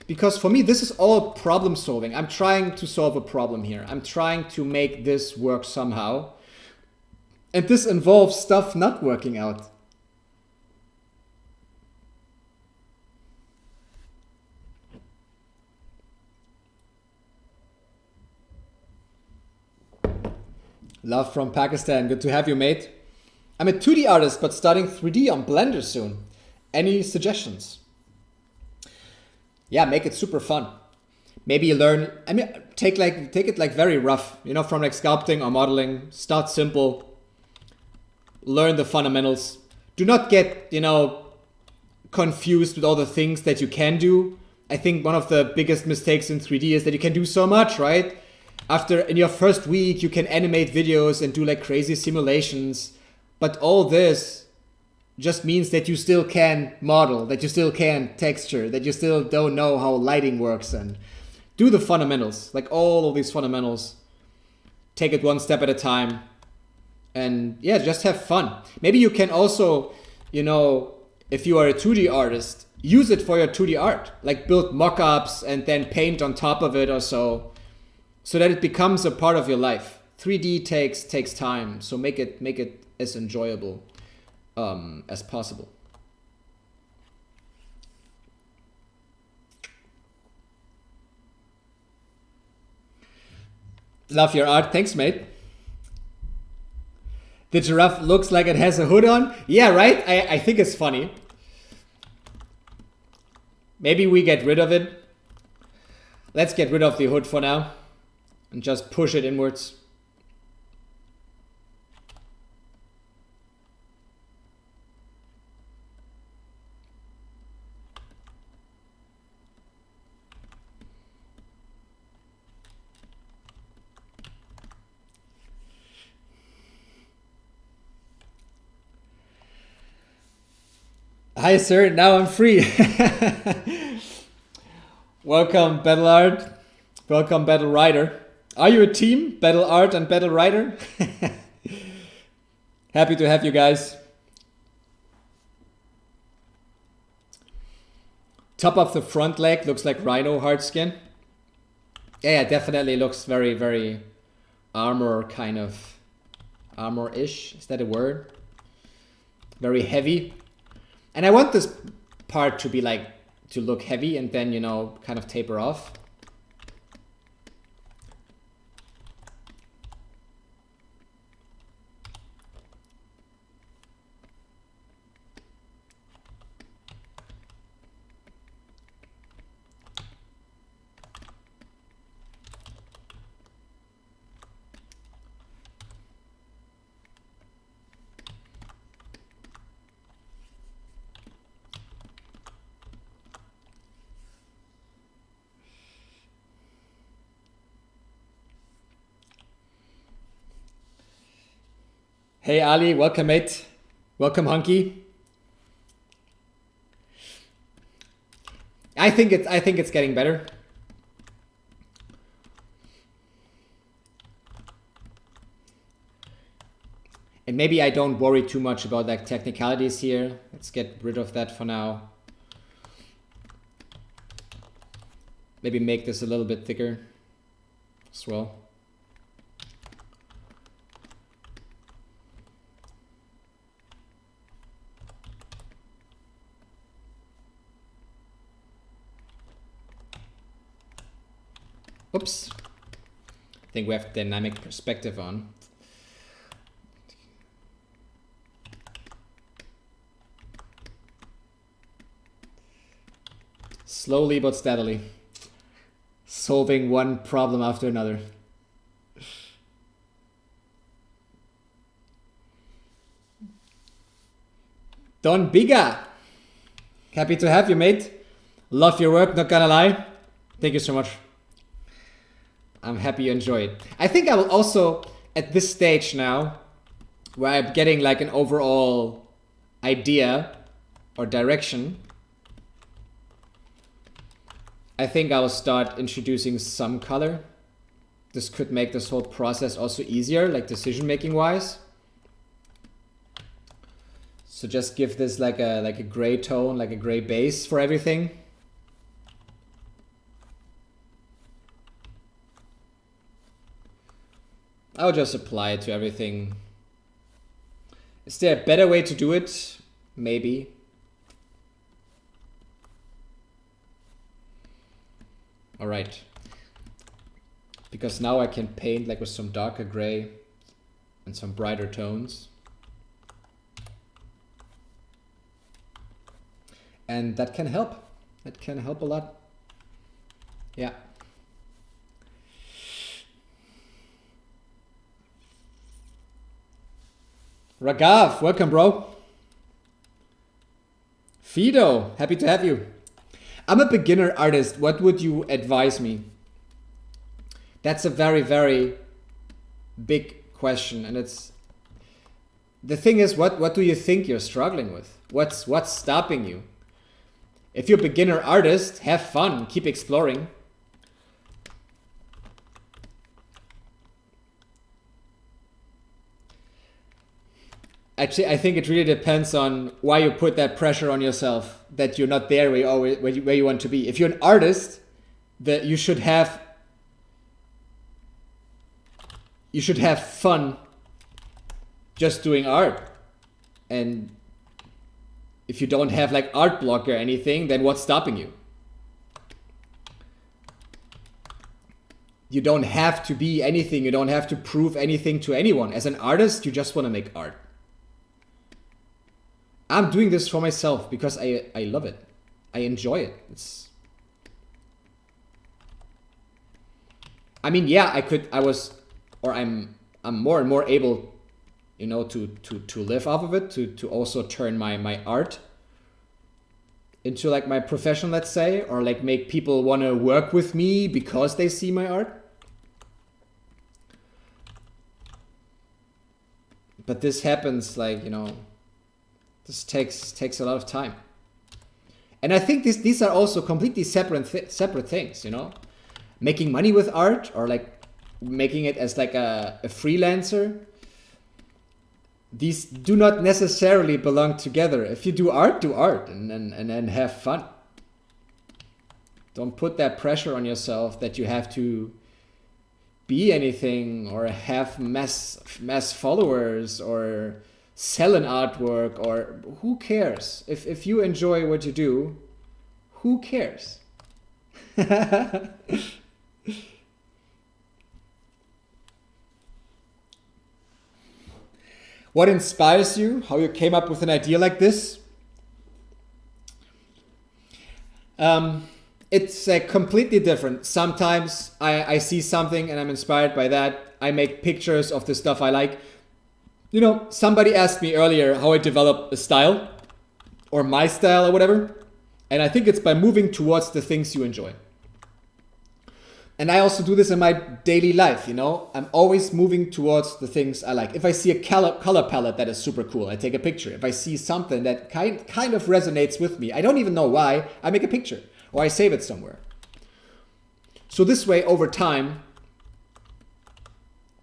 because for me this is all problem solving. I'm trying to solve a problem here. I'm trying to make this work somehow, and this involves stuff not working out. Love from Pakistan. Good to have you, mate. I'm a 2D artist, but starting 3D on Blender soon. Any suggestions? Yeah, make it super fun. Maybe you learn, I mean, take it like very rough, you know, from like sculpting or modeling. Start simple. Learn the fundamentals. Do not get, you know, confused with all the things that you can do. I think one of the biggest mistakes in 3D is that you can do so much, right? In your first week, you can animate videos and do like crazy simulations, but all this just means that you still can model, that you still can texture, that you still don't know how lighting works, and do the fundamentals, like all of these fundamentals. Take it one step at a time, and yeah, just have fun. Maybe you can also, you know, if you are a 2D artist, use it for your 2D art, like build mock-ups and then paint on top of it or so that it becomes a part of your life. 3D takes time, so make it as enjoyable as possible. Love your art. Thanks, mate. The giraffe looks like it has a hood on. Yeah, right? I think it's funny. Maybe we get rid of it. Let's get rid of the hood for now and just push it inwards. Hi, sir. Now I'm free. Welcome, Battle Art. Welcome, Battle Rider. Are you a team, Battle Art and Battle Rider? Happy to have you guys. Top of the front leg looks like rhino hard skin. Yeah, definitely looks very, very armor kind of. Armor-ish, is that a word? Very heavy. And I want this part to be like, to look heavy and then, you know, kind of taper off. Hey Ali, welcome mate. Welcome Hunky. I think it's getting better. And maybe I don't worry too much about like technicalities here. Let's get rid of that for now. Maybe make this a little bit thicker as well. Oops. I think we have dynamic perspective on. Slowly but steadily. Solving one problem after another. Don Biga. Happy to have you, mate. Love your work, not gonna lie. Thank you so much. I'm happy you enjoy it. I think I will also, at this stage now, where I'm getting like an overall idea or direction, I think I will start introducing some color. This could make this whole process also easier, like decision-making wise. So just give this like a gray tone, like a gray base for everything. I'll just apply it to everything. Is there a better way to do it? Maybe. All right. Because now I can paint like with some darker gray and some brighter tones. And that can help. That can help a lot. Yeah. Ragav, welcome, bro. Fido, happy to have you. I'm a beginner artist. What would you advise me? That's a very, very big question. And it's, the thing is, what do you think you're struggling with? What's stopping you? If you're a beginner artist, have fun, keep exploring. Actually, I think it really depends on why you put that pressure on yourself, that you're not there where you want to be. If you're an artist, that you should have fun just doing art. And if you don't have like art block or anything, then what's stopping you? You don't have to be anything. You don't have to prove anything to anyone. As an artist, you just want to make art. I'm doing this for myself because I love it. I enjoy it. I mean, yeah, I'm more and more able, you know, to live off of it, to also turn my art into like my profession, let's say, or like make people want to work with me because they see my art. But this happens like, you know, this takes a lot of time. And I think these are also completely separate things, you know? Making money with art or like making it as like a freelancer. These do not necessarily belong together. If you do art and then have fun. Don't put that pressure on yourself that you have to be anything or have mass followers or sell an artwork, or who cares? If you enjoy what you do, who cares? What inspires you? How you came up with an idea like this? It's completely different. Sometimes I see something and I'm inspired by that. I make pictures of the stuff I like. You know, somebody asked me earlier how I develop a style or my style or whatever. And I think it's by moving towards the things you enjoy. And I also do this in my daily life, you know. I'm always moving towards the things I like. If I see a color palette that is super cool, I take a picture. If I see something that kind of resonates with me, I don't even know why, I make a picture or I save it somewhere. So this way, over time,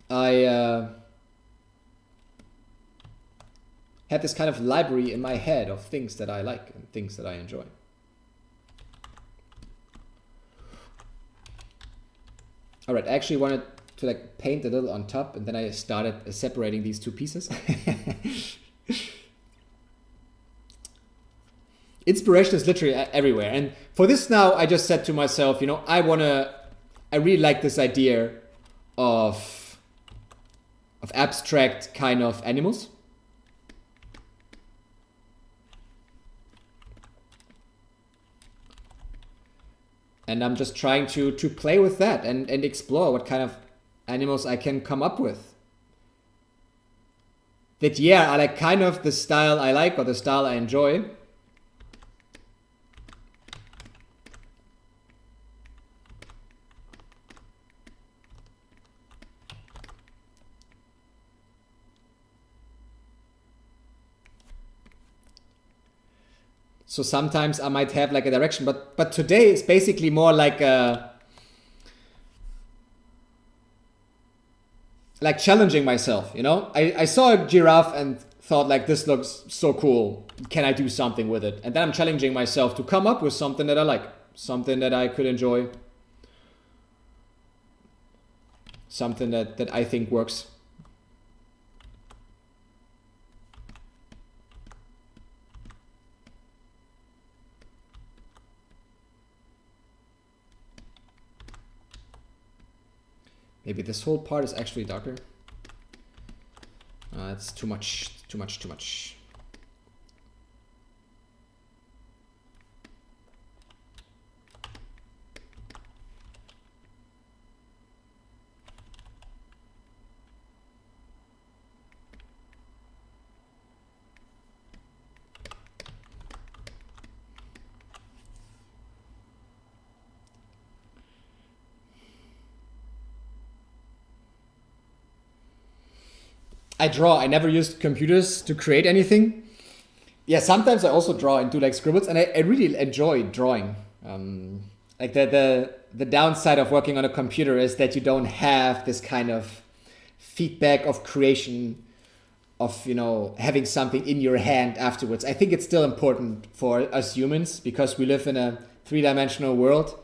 I have this kind of library in my head of things that I like and things that I enjoy. All right, I actually wanted to like paint a little on top, and then I started separating these two pieces. Inspiration is literally everywhere. And for this now, I just said to myself, you know, I really like this idea of abstract kind of animals. And I'm just trying to play with that and explore what kind of animals I can come up with. That, yeah, are like kind of the style I like or the style I enjoy. So sometimes I might have like a direction, but today is basically more like challenging myself, you know? I saw a giraffe and thought like, this looks so cool. Can I do something with it? And then I'm challenging myself to come up with something that I like, something that I could enjoy, something that I think works. Maybe this whole part is actually darker. It's too much, too much, too much. I draw. I never used computers to create anything. Yeah, sometimes I also draw and do like scribbles, and I really enjoy drawing. Like the downside of working on a computer is that you don't have this kind of feedback of creation, of, you know, having something in your hand afterwards. I think it's still important for us humans because we live in a three-dimensional world,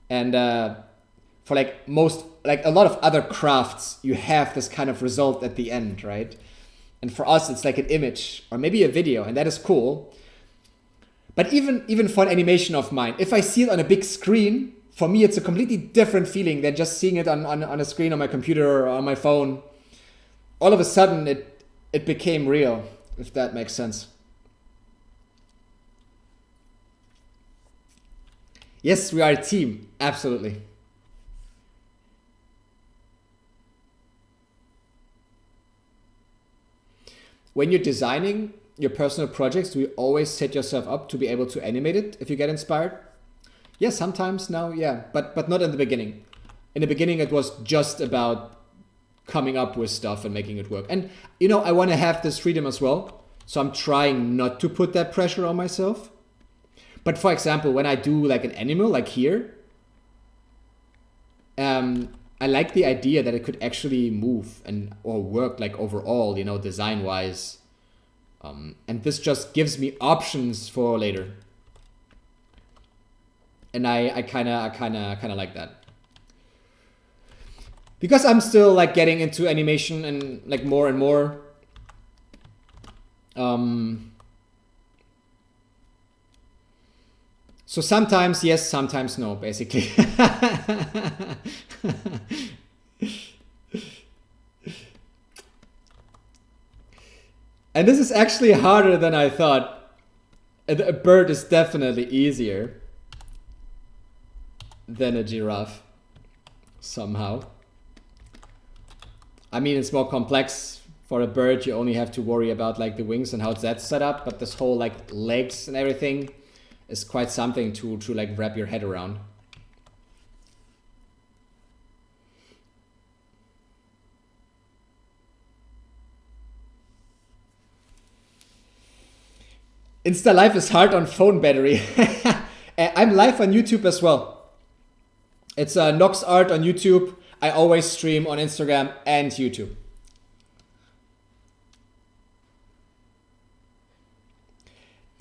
and for like a lot of other crafts, you have this kind of result at the end, right? And for us, it's like an image or maybe a video, and that is cool. But even for an animation of mine, if I see it on a big screen, for me, it's a completely different feeling than just seeing it on a screen on my computer or on my phone. All of a sudden, it became real, if that makes sense. Yes, we are a team, absolutely. When you're designing your personal projects, do you always set yourself up to be able to animate it if you get inspired? Yeah, sometimes now, yeah, but not in the beginning. In the beginning, it was just about coming up with stuff and making it work. And, you know, I want to have this freedom as well. So I'm trying not to put that pressure on myself. But for example, when I do like an animal, like here, I like the idea that it could actually move or work like overall, you know, design-wise. And this just gives me options for later. And I kind of like that. Because I'm still like getting into animation and like more and more. So sometimes yes, sometimes no, basically. And this is actually harder than I thought. A bird is definitely easier than a giraffe, somehow. I mean, it's more complex. For a bird, you only have to worry about like the wings and how that's set up, but this whole like legs and everything is quite something to like wrap your head around. Insta Live is hard on phone battery. I'm live on YouTube as well. It's Noxx Art on YouTube. I always stream on Instagram and YouTube.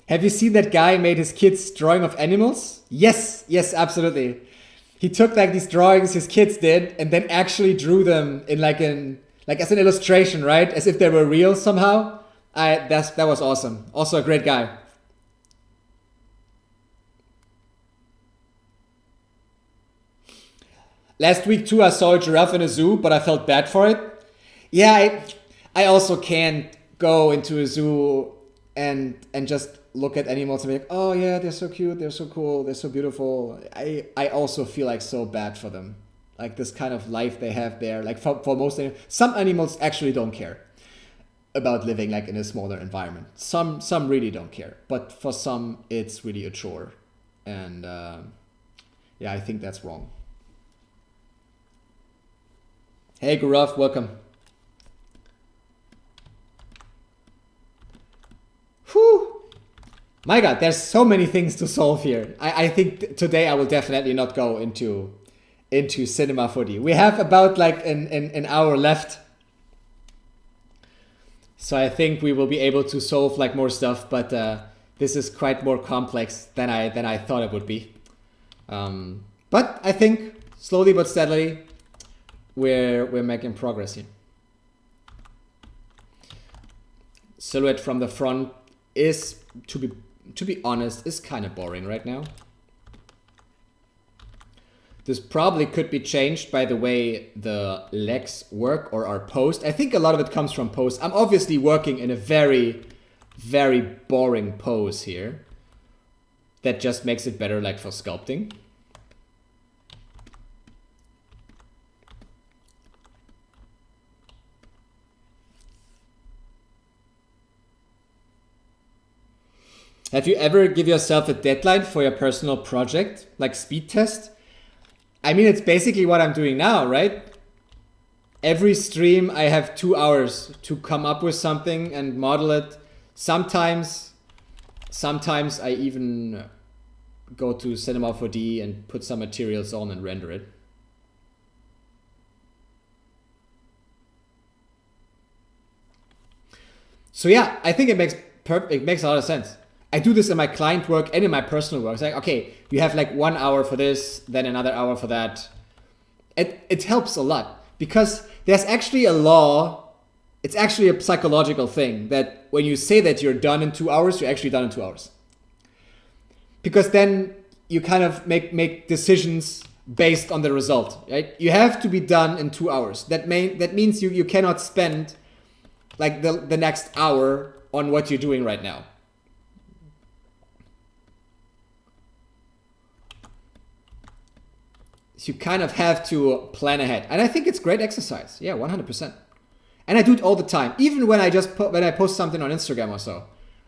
Have you seen that guy made his kids drawing of animals? Yes, yes, absolutely. He took like these drawings his kids did and then actually drew them in like as an illustration, right? As if they were real somehow. That was awesome. Also a great guy. Last week too, I saw a giraffe in a zoo, but I felt bad for it. Yeah, I also can't go into a zoo and just look at animals and be like, oh yeah, they're so cute, they're so cool, they're so beautiful. I also feel like so bad for them. Like this kind of life they have there. Like for most animals, some animals actually don't care about living like in a smaller environment. Some really don't care, but for some it's really a chore. And yeah, I think that's wrong. Hey Giraffe, welcome. Whew. My God, there's so many things to solve here. I think today I will definitely not go into Cinema 4D. We have about like an hour left. So I think we will be able to solve like more stuff, but this is quite more complex than I thought it would be. But I think slowly but steadily we're making progress here. Silhouette from the front is, to be honest, is kind of boring right now. This probably could be changed by the way the legs work or are posed. I think a lot of it comes from pose. I'm obviously working in a very, very boring pose here. That just makes it better like for sculpting. Have you ever give yourself a deadline for your personal project, like speed test? I mean, it's basically what I'm doing now, right? Every stream I have 2 hours to come up with something and model it. Sometimes I even go to Cinema 4D and put some materials on and render it. So yeah, I think it makes a lot of sense. I do this in my client work and in my personal work. It's like, okay, you have like 1 hour for this, then another hour for that. It helps a lot because there's actually a law. It's actually a psychological thing that when you say that you're done in 2 hours, you're actually done in 2 hours. Because then you kind of make decisions based on the result, right? You have to be done in 2 hours. That means you cannot spend like the next hour on what you're doing right now. You kind of have to plan ahead. And I think it's great exercise. Yeah, 100%. And I do it all the time. Even when I post something on Instagram or so,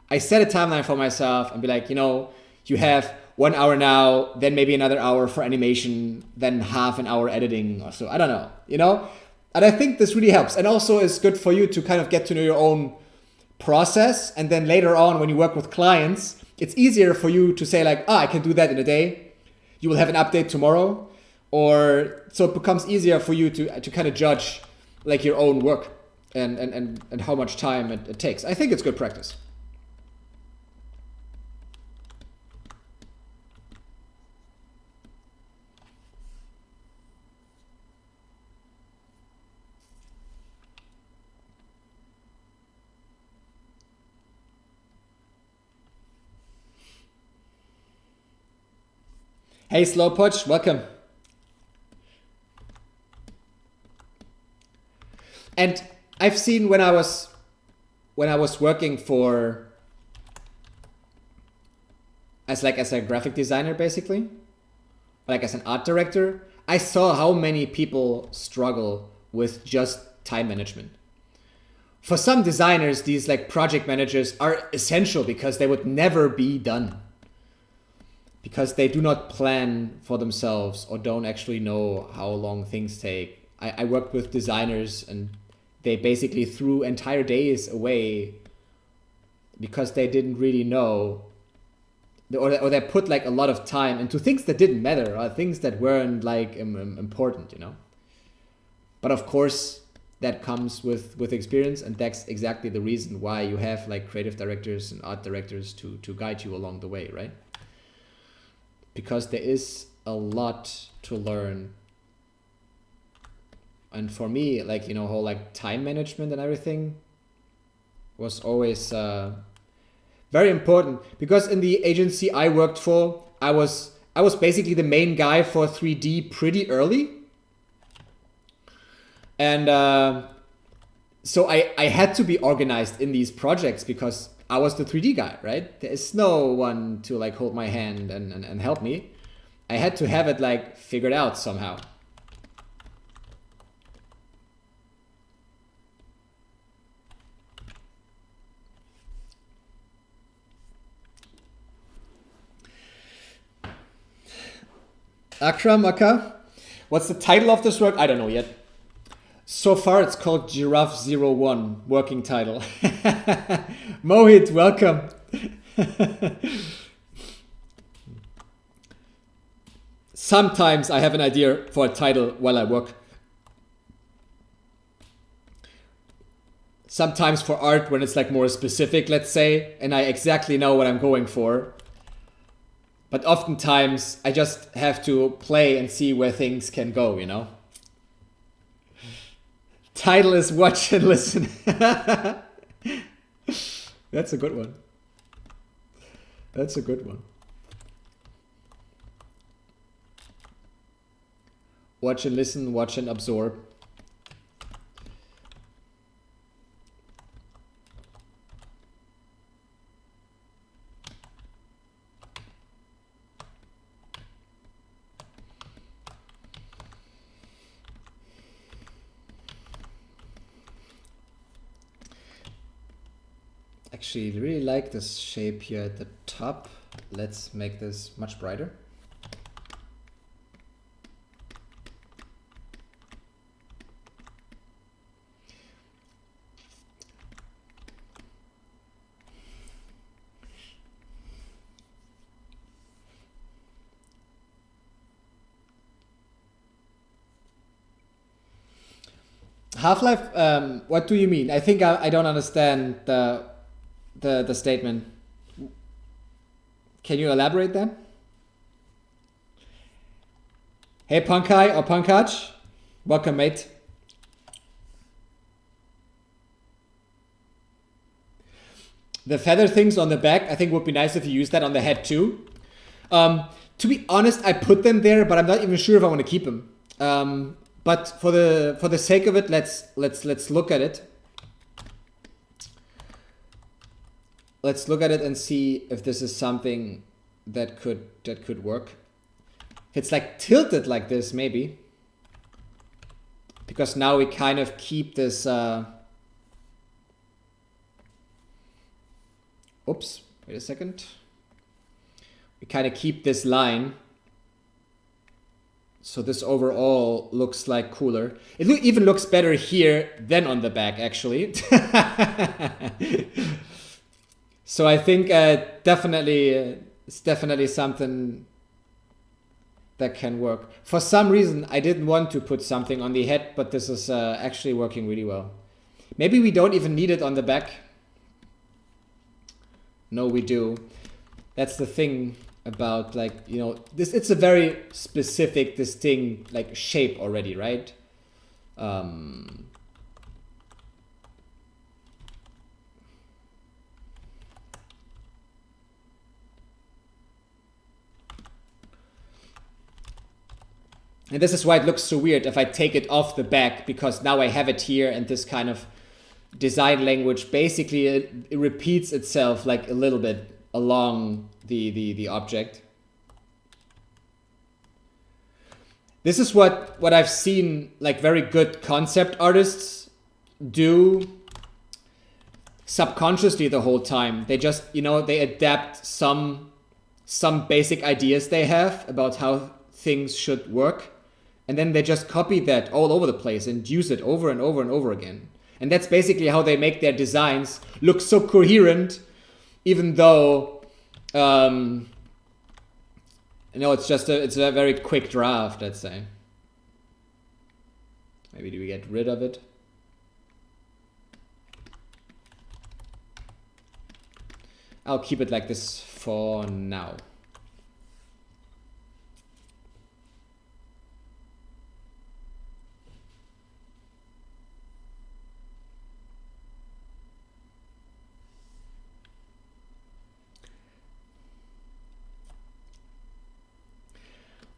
I set a timeline for myself and be like, you know, you have 1 hour now, then maybe another hour for animation, then half an hour editing or so. I don't know, you know? And I think this really helps. And also it's good for you to kind of get to know your own process. And then later on when you work with clients, it's easier for you to say like, I can do that in a day. You will have an update tomorrow. Or so it becomes easier for you to kind of judge like your own work and how much time it takes. I think it's good practice. Hey Slowpoach, welcome. And I've seen when I was working as a graphic designer basically, like as an art director, I saw how many people struggle with just time management. For some designers, these like project managers are essential because they would never be done. Because they do not plan for themselves or don't actually know how long things take. I worked with designers and they basically threw entire days away because they didn't really know, or they put like a lot of time into things that didn't matter or things that weren't like important, you know. But of course, that comes with experience, and that's exactly the reason why you have like creative directors and art directors to guide you along the way, right? Because there is a lot to learn. And for me, like, you know, whole like time management and everything was always very important, because in the agency I worked for, I was basically the main guy for 3D pretty early. And so I had to be organized in these projects because I was the 3D guy, right? There is no one to like hold my hand and help me. I had to have it like figured out somehow. Akram Akka, what's the title of this work? I don't know yet. So far it's called Giraffe 01, working title. Mohit, welcome. Sometimes I have an idea for a title while I work. Sometimes for art when it's like more specific, let's say, and I exactly know what I'm going for. But oftentimes I just have to play and see where things can go, you know? Title is Watch and Listen. That's a good one. That's a good one. Watch and listen, watch and absorb. Actually, really like this shape here at the top. Let's make this much brighter. Half-Life, what do you mean? I think I don't understand the statement. Can you elaborate then? Hey Punkai or Pankaj, welcome mate. The feather things on the back, I think would be nice if you use that on the head too. To be honest, I put them there, but I'm not even sure if I want to keep them. But for the sake of it, let's look at it. Let's look at it and see if this is something that could work. If it's like tilted like this, maybe. Because now we kind of keep this. Oops, wait a second. We kind of keep this line. So this overall looks like cooler. It even looks better here than on the back, actually. So I think it's definitely something that can work. For some reason, I didn't want to put something on the head, but this is actually working really well. Maybe we don't even need it on the back. No, we do. That's the thing about, like, you know, this. It's a very specific, distinct like shape already, right? And this is why it looks so weird if I take it off the back, because now I have it here, and this kind of design language basically it repeats itself like a little bit along the object. This is what I've seen like very good concept artists do subconsciously the whole time. They just, you know, they adapt some basic ideas they have about how things should work. And then they just copy that all over the place and use it over and over and over again. And that's basically how they make their designs look so coherent, even though, you know, it's a very quick draft, let's say. Maybe do we get rid of it? I'll keep it like this for now.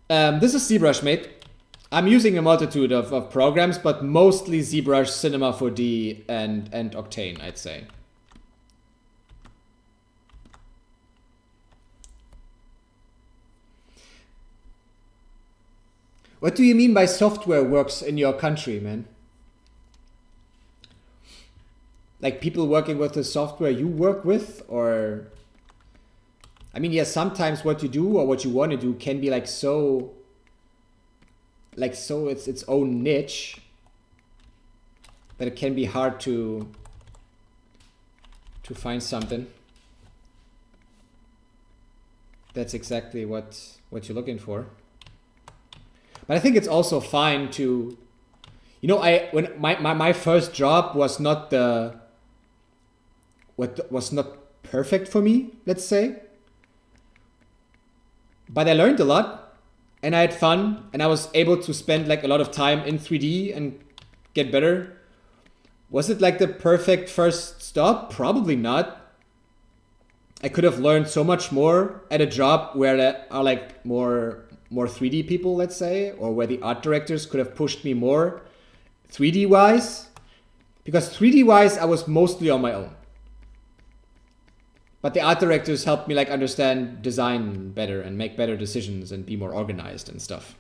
This is ZBrush, mate. I'm using a multitude of programs, but mostly ZBrush, Cinema 4D, and Octane, I'd say. What do you mean by software works in your country, man? Like people working with the software you work with, or... I mean, yes, sometimes what you do or what you want to do can be like so it's its own niche, but it can be hard to find something that's exactly what you're looking for. But I think it's also fine to, you know, when my first job was not was not perfect for me, let's say. But I learned a lot and I had fun and I was able to spend like a lot of time in 3D and get better. Was it like the perfect first stop? Probably not. I could have learned so much more at a job where there are like more 3D people, let's say, or where the art directors could have pushed me more 3D wise, because 3D wise I was mostly on my own. But the art directors helped me like understand design better and make better decisions and be more organized and stuff.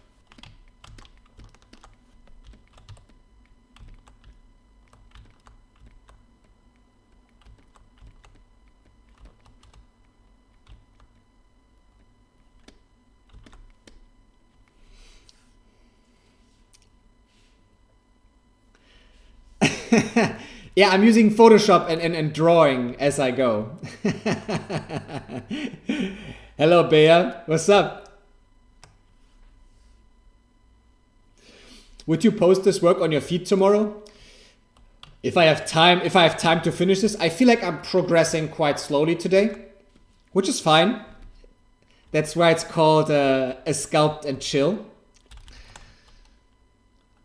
Yeah, I'm using Photoshop and drawing as I go. Hello, Bea. What's up? Would you post this work on your feed tomorrow? If I have time to finish this. I feel like I'm progressing quite slowly today, which is fine. That's why it's called a sculpt and chill.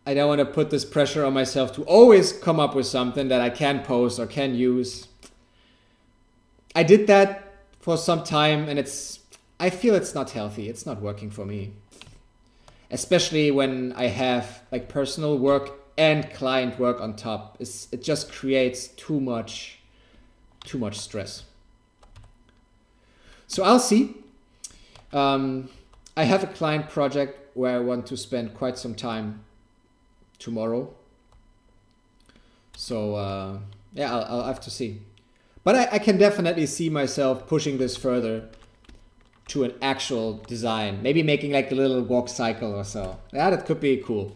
I don't want to put this pressure on myself to always come up with something that I can post or can use. I did that for some time and I feel it's not healthy. It's not working for me. Especially when I have like personal work and client work on top. It just creates too much stress. So I'll see. I have a client project where I want to spend quite some time tomorrow. So yeah, I'll have to see. But I can definitely see myself pushing this further to an actual design. Maybe making like a little walk cycle or so. Yeah, that could be cool.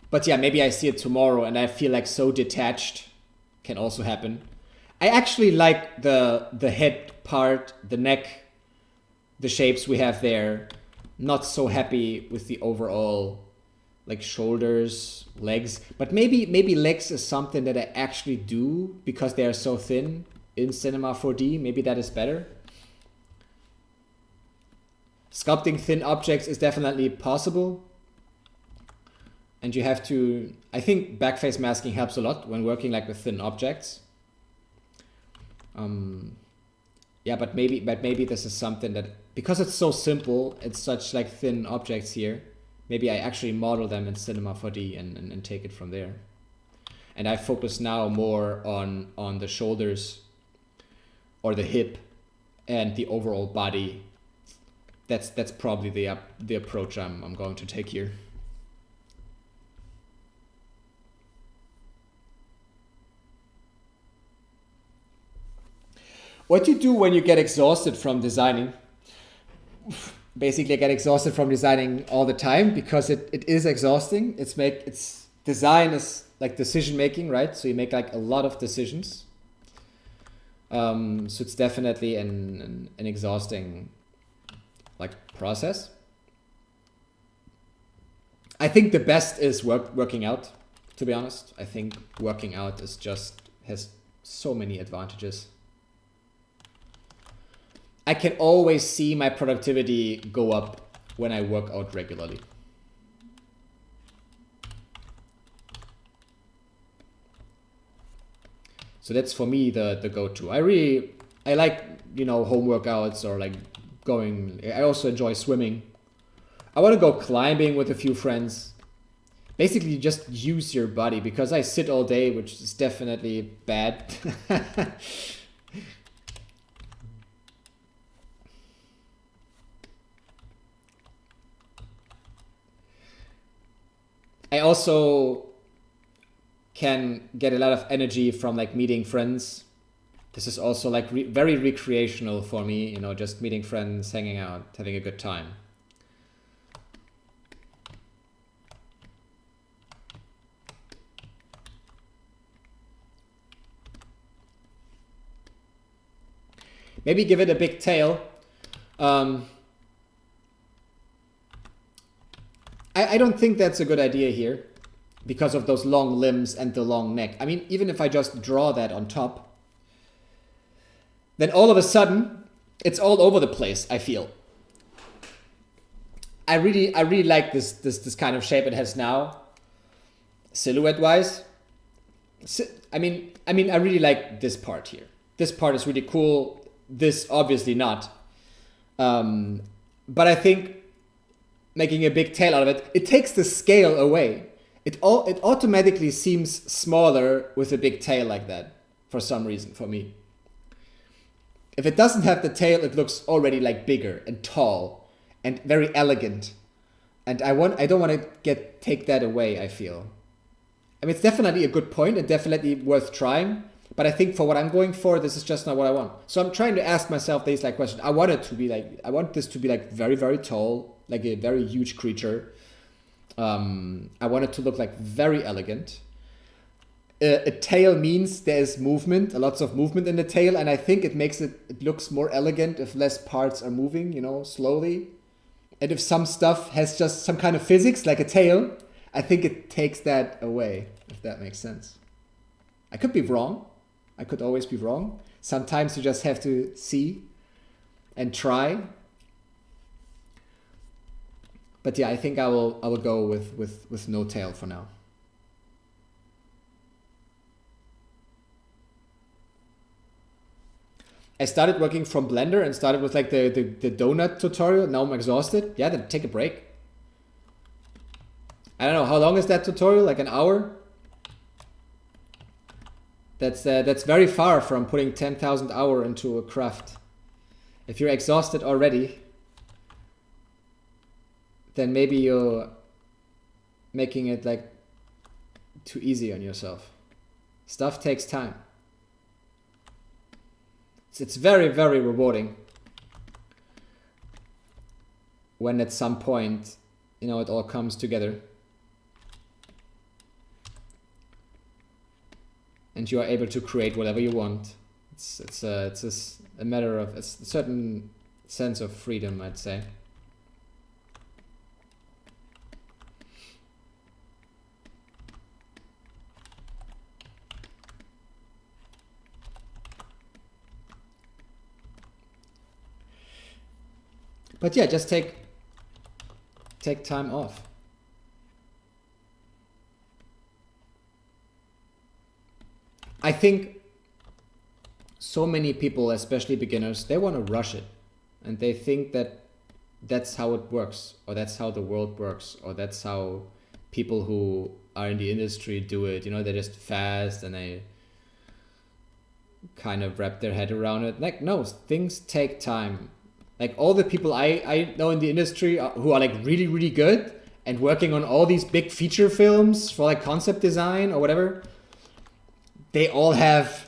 But yeah, maybe I see it tomorrow and I feel like so detached. Can also happen. I actually like the head part, the neck, the shapes we have there. Not so happy with the overall like shoulders, legs, but maybe legs is something that I actually do because they are so thin in Cinema 4D. Maybe that is better. Sculpting thin objects is definitely possible. And you have to, I think backface masking helps a lot when working like with thin objects. Yeah, but maybe this is something that, because it's so simple, it's such like thin objects here, maybe I actually model them in Cinema 4D and take it from there. And I focus now more on the shoulders or the hip and the overall body. That's probably the approach I'm going to take here. What you do when you get exhausted from designing? Basically, I get exhausted from designing all the time because it is exhausting. Design is like decision making, right? So you make like a lot of decisions. So it's definitely an exhausting like process. I think the best is working out, to be honest. I think working out has so many advantages. I can always see my productivity go up when I work out regularly. So that's for me the go-to. I like, you know, home workouts or like I also enjoy swimming. I want to go climbing with a few friends. Basically just use your body because I sit all day, which is definitely bad. I also can get a lot of energy from like meeting friends. This is also like very recreational for me, you know, just meeting friends, hanging out, having a good time. Maybe give it a big tail. I don't think that's a good idea here because of those long limbs and the long neck. I mean, even if I just draw that on top, then all of a sudden it's all over the place, I feel. I really like this kind of shape it has now, silhouette wise. I mean I really like this part here. This part is really cool. This obviously not. But I think making a big tail out of it, it takes the scale away. It automatically seems smaller with a big tail like that for some reason for me. If it doesn't have the tail, it looks already like bigger and tall and very elegant. And I don't want to take that away, I feel. I mean, it's definitely a good point and definitely worth trying. But I think for what I'm going for, this is just not what I want. So I'm trying to ask myself these like questions. I want this to be like very, very tall, like a very huge creature. I want it to look like very elegant. A tail means there's movement, lots of movement in the tail, and I think it makes it looks more elegant if less parts are moving, you know, slowly. And if some stuff has just some kind of physics, like a tail, I think it takes that away, if that makes sense. I could be wrong. I could always be wrong. Sometimes you just have to see and try. But yeah, I think I will go with no tail for now. I started working from Blender and started with like the donut tutorial. Now I'm exhausted. Yeah, then take a break. I don't know, how long is that tutorial? Like an hour? That's very far from putting 10,000 hours into a craft. If you're exhausted already, then maybe you're making it like too easy on yourself. Stuff takes time. It's very, very rewarding when at some point, you know, it all comes together. And you are able to create whatever you want. It's a matter of a certain sense of freedom, I'd say. But yeah, just take time off. I think so many people, especially beginners, they want to rush it. And they think that that's how it works, or that's how the world works, or that's how people who are in the industry do it. You know, they're just fast and they kind of wrap their head around it. Like, no, things take time. Like all the people I know in the industry who are like really, really good and working on all these big feature films for like concept design or whatever, they all have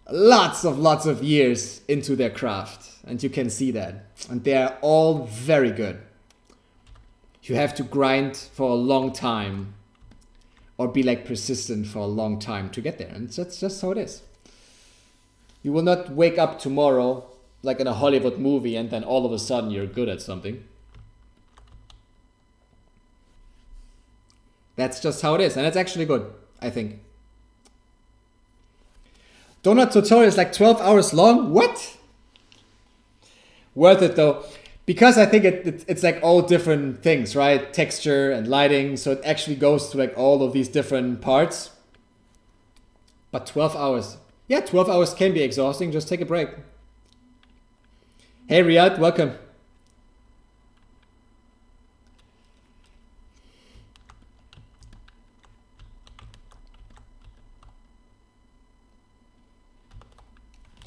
lots of years into their craft, and you can see that. And they are all very good. You have to grind for a long time or be like persistent for a long time to get there. And that's just how it is. You will not wake up tomorrow like in a Hollywood movie and then all of a sudden you're good at something. That's just how it is. And it's actually good, I think. Donut tutorial is like 12 hours long? What? Worth it though. Because I think it's like all different things, right? Texture and lighting. So it actually goes to like all of these different parts. But 12 hours. Yeah, 12 hours can be exhausting. Just take a break. Hey Riyadh, welcome.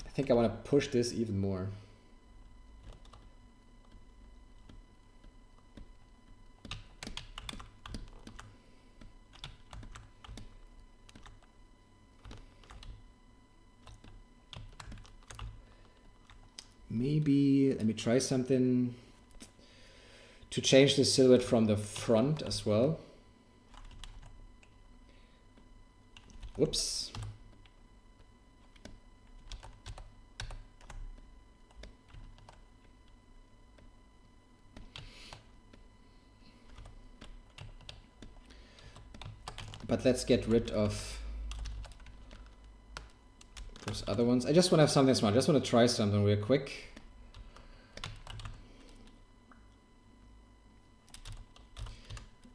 I think I want to push this even more. maybe, let me try something to change the silhouette from the front as well. Whoops. But let's get rid of those other ones. I just want to have something smart. I just want to try something real quick.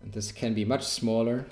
And this can be much smaller.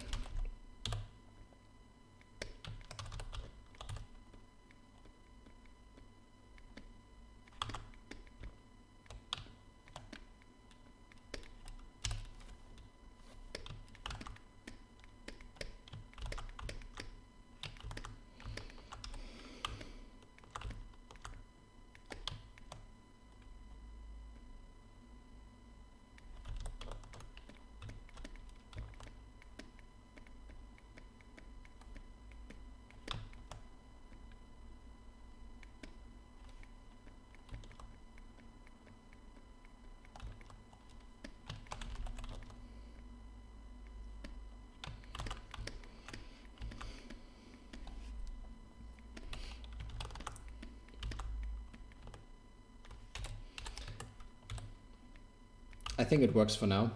I think it works for now.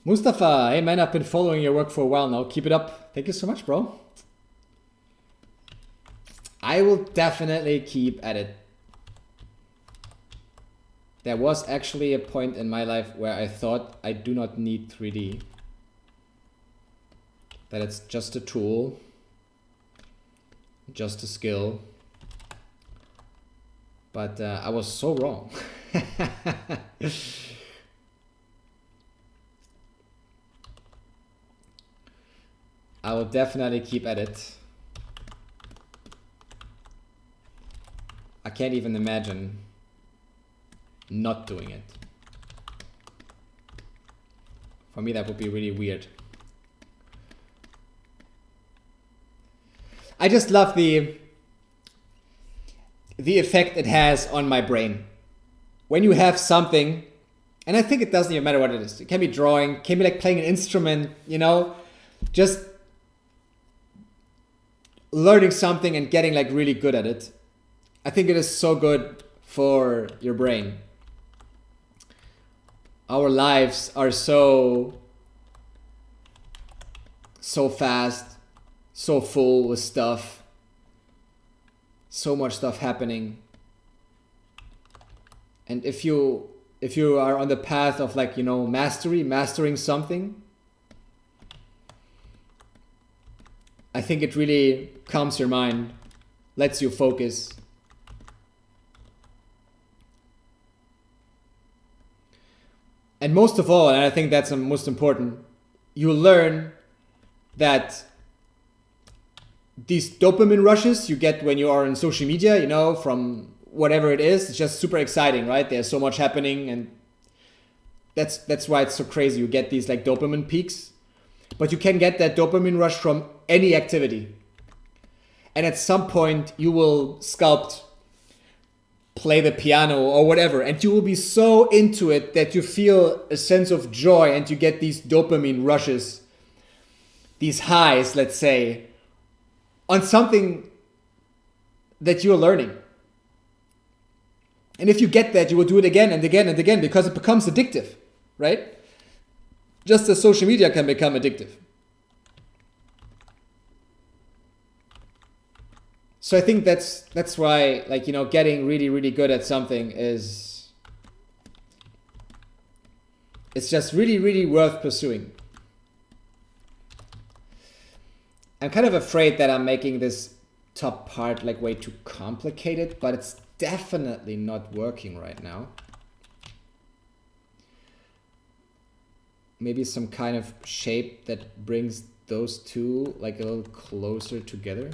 Mustafa, hey man, I've been following your work for a while now. Keep it up. Thank you so much, bro. I will definitely keep at it. There was actually a point in my life where I thought I do not need 3D. That it's just a tool, just a skill. But I was so wrong. I will definitely keep at it. I can't even imagine not doing it. For me, that would be really weird. I just love the effect it has on my brain. When you have something, and I think it doesn't even matter what it is. It can be drawing, can be like playing an instrument, you know, just learning something and getting like really good at it. I think it is so good for your brain. Our lives are so fast, so full with stuff, so much stuff happening. And if you are on the path of like, you know, mastering something, I think it really calms your mind, lets you focus. And most of all, and I think that's the most important, you learn that these dopamine rushes you get when you are on social media, you know, from whatever it is, it's just super exciting, right? There's so much happening, and that's why it's so crazy. You get these like dopamine peaks, but you can get that dopamine rush from any activity. And at some point you will sculpt, play the piano or whatever, and you will be so into it that you feel a sense of joy and you get these dopamine rushes, these highs, let's say, on something that you're learning. And if you get that, you will do it again and again and again because it becomes addictive, right? Just as social media can become addictive. So I think that's why, like, you know, getting really, really good at something it's just really, really worth pursuing. I'm kind of afraid that I'm making this top part like way too complicated, but it's definitely not working right now. Maybe some kind of shape that brings those two like a little closer together.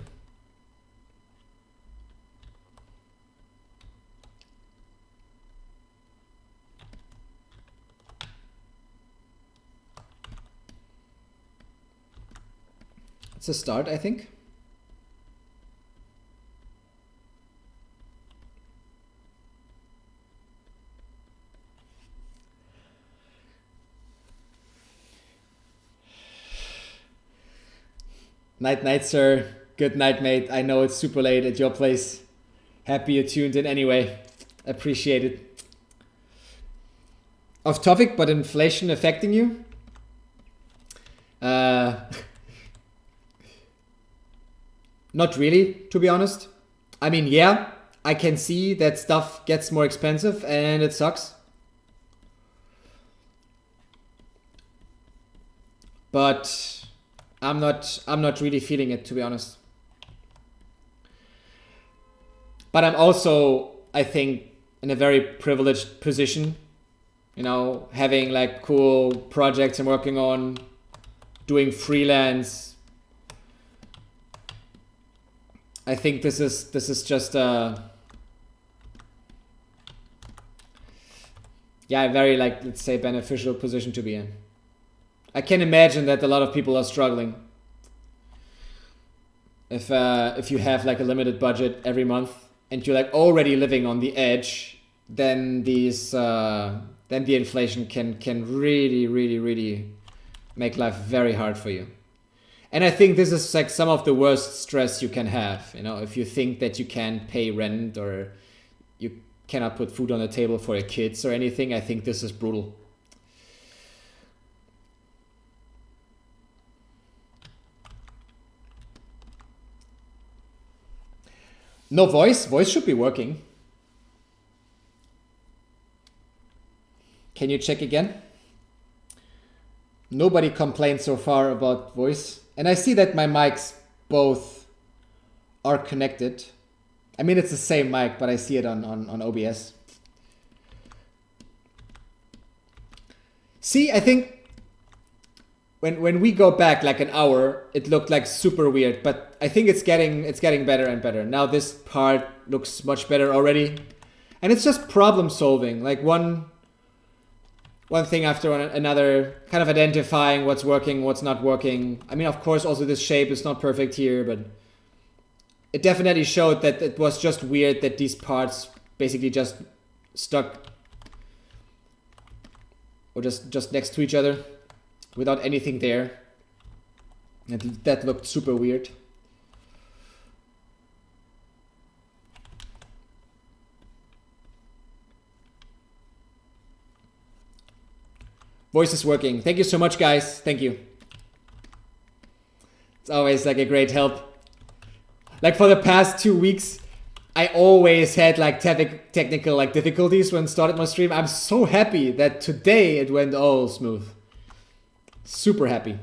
It's a start, I think. Night, night, sir. Good night, mate. I know it's super late at your place. Happy you tuned in anyway. Appreciate it. Off topic, but inflation affecting you? Not really, to be honest. I mean, yeah, I can see that stuff gets more expensive and it sucks. But I'm not really feeling it, to be honest. But I'm also, I think, in a very privileged position, you know, having like cool projects I'm working on, doing freelance. I think this is just a very, like, let's say, beneficial position to be in. I can imagine that a lot of people are struggling if you have like a limited budget every month and you're like already living on the edge, then then the inflation can really make life very hard for you. And I think this is like some of the worst stress you can have, you know, if you think that you can't pay rent or you cannot put food on the table for your kids or anything. I think this is brutal. No voice? Voice should be working. Can you check again? Nobody complained so far about voice. And I see that my mics both are connected. I mean, it's the same mic, but I see it on OBS. See, I think when we go back like an hour, it looked like super weird, but I think it's getting better and better. Now this part looks much better already. And it's just problem solving, like one thing after another, kind of identifying what's working, what's not working. I mean, of course, also this shape is not perfect here, but it definitely showed that it was just weird that these parts basically just stuck or just next to each other without anything there. And that looked super weird. Voice is working. Thank you so much, guys. Thank you. It's always like a great help. Like for the past 2 weeks, I always had like technical like difficulties when started my stream. I'm so happy that today it went all smooth. Super happy.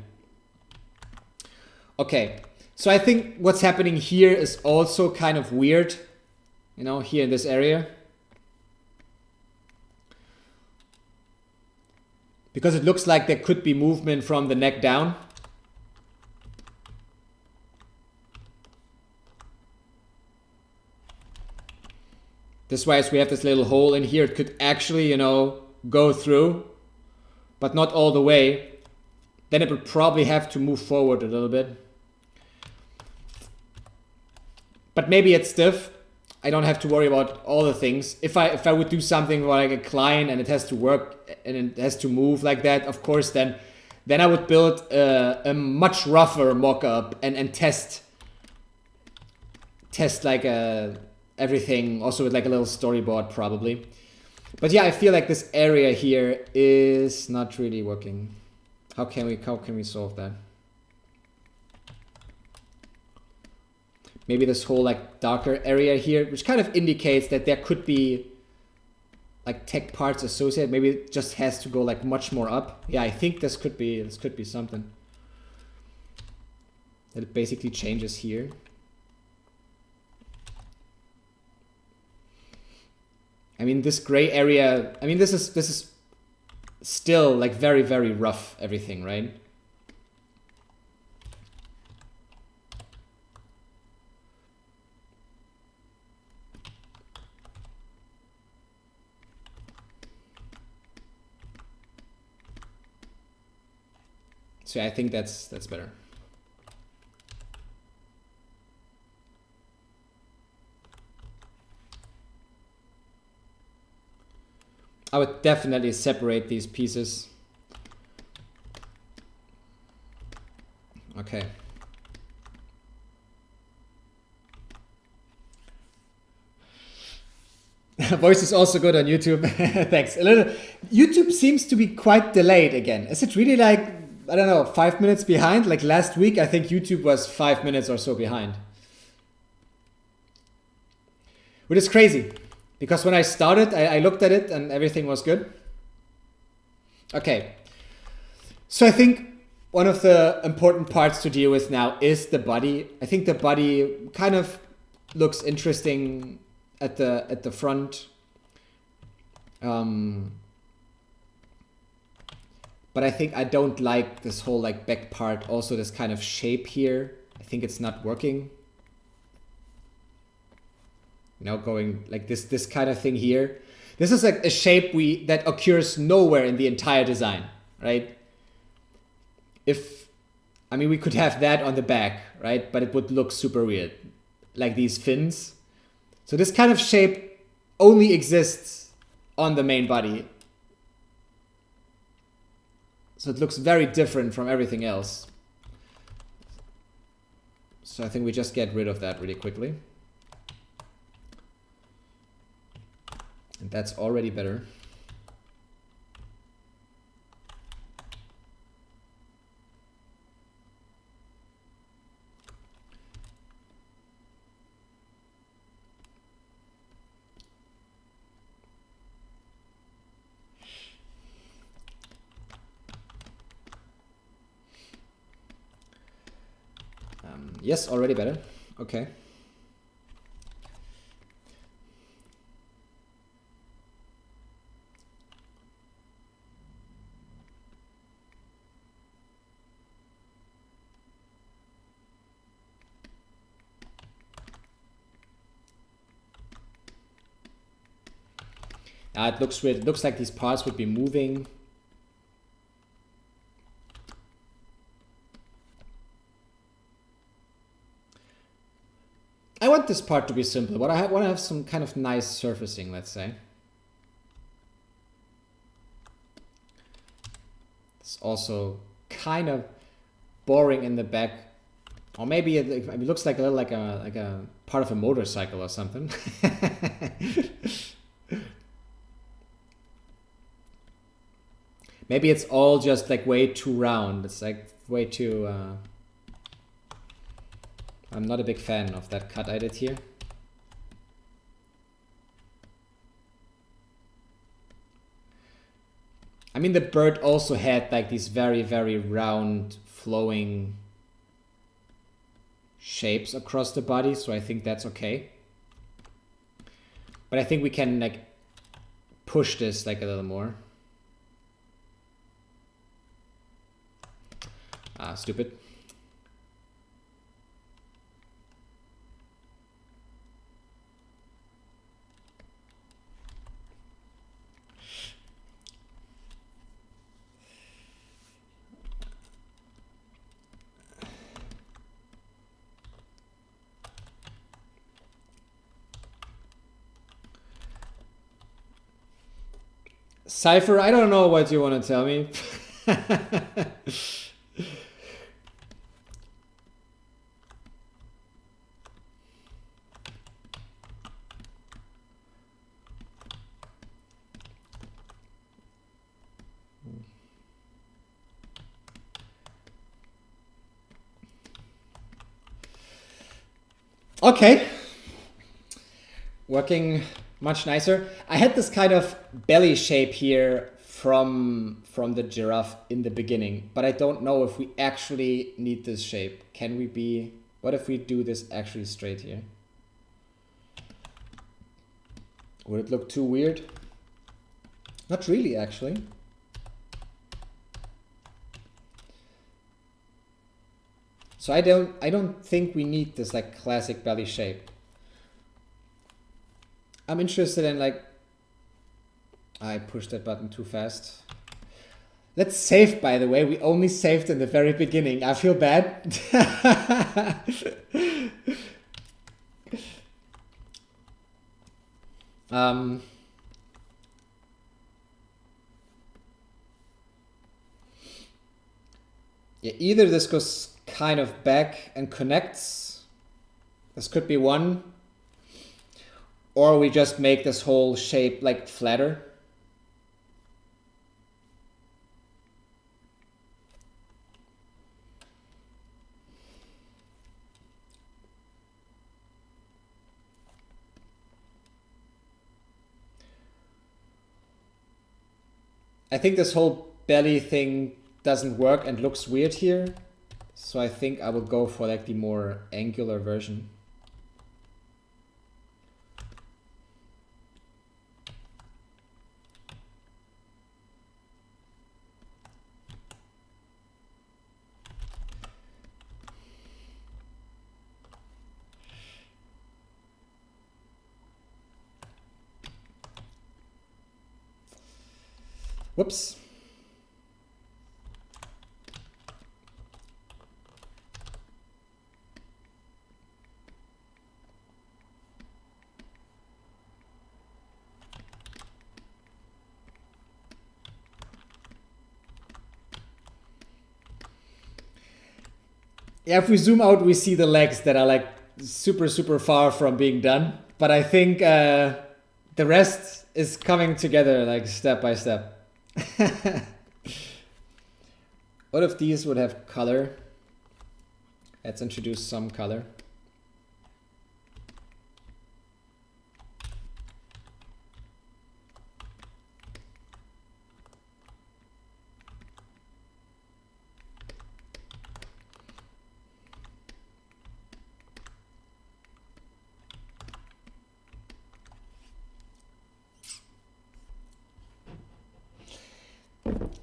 Okay, so I think what's happening here is also kind of weird, you know, here in this area. Because it looks like there could be movement from the neck down. This way, as we have this little hole in here, it could actually, you know, go through, but not all the way. Then it would probably have to move forward a little bit. But maybe it's stiff. I don't have to worry about all the things. If I would do something like a client and it has to work and it has to move like that, of course, then I would build a much rougher mock-up and test like everything, also with like a little storyboard probably. But yeah, I feel like this area here is not really working. How can we solve that? Maybe this whole like darker area here, which kind of indicates that there could be like tech parts associated. Maybe it just has to go like much more up. Yeah, I think this could be something. That it basically changes here. I mean, this gray area, I mean, this is still like very, very rough everything, right? So I think that's better. I would definitely separate these pieces. Okay. Voice is also good on YouTube. Thanks. A little. YouTube seems to be quite delayed again. Is it really like, I don't know, 5 minutes behind? Like last week, I think YouTube was 5 minutes or so behind. Which is crazy. Because when I started, I looked at it and everything was good. Okay. So I think one of the important parts to deal with now is the body. I think the body kind of looks interesting at the front. But I think I don't like this whole like back part. Also this kind of shape here. I think it's not working. Now going like this kind of thing here. This is like a shape that occurs nowhere in the entire design, right? I mean, we could have that on the back, right? But it would look super weird, like these fins. So this kind of shape only exists on the main body. So it looks very different from everything else. So I think we just get rid of that really quickly. And that's already better. Yes, already better. Okay. It looks weird. It looks like these parts would be moving. I want this part to be simple, but I want to have some kind of nice surfacing, let's say. It's also kind of boring in the back. Or maybe it looks like a little like a part of a motorcycle or something. Maybe it's all just like way too round. It's like way too... I'm not a big fan of that cut I did here. I mean, the bird also had like these very, very round, flowing shapes across the body, so I think that's okay. But I think we can like push this like a little more. Stupid. Cypher, I don't know what you want to tell me. Okay. Working much nicer. I had this kind of belly shape here from the giraffe in the beginning, but I don't know if we actually need this shape. Can we be... What if we do this actually straight here? Would it look too weird? Not really, actually. So I don't think we need this like classic belly shape. I'm interested in like... I pushed that button too fast. Let's save, by the way. We only saved in the very beginning. I feel bad. Yeah, either this goes kind of back and connects. This could be one. Or we just make this whole shape like flatter. I think this whole belly thing doesn't work and looks weird here. So I think I will go for like the more angular version. Whoops. Yeah, if we zoom out, we see the legs that are like super, super far from being done. But I think the rest is coming together like step by step. What if these would have color? Let's introduce some color.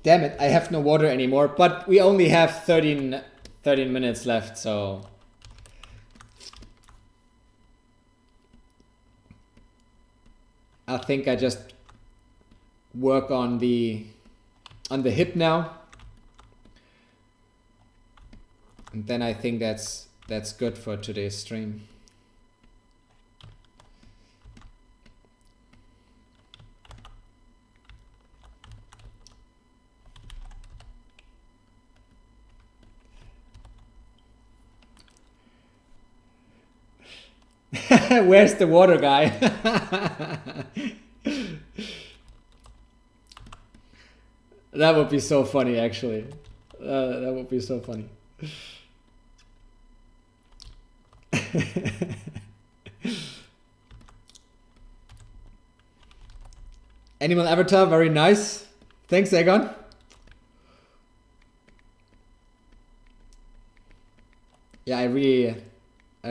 Damn it, I have no water anymore, but we only have 13 minutes left, so... I think I just work on the hip now. And then I think that's good for today's stream. Where's the water guy? That would be so funny, actually. That would be so funny. Animal avatar, very nice. Thanks, Egon. Yeah, I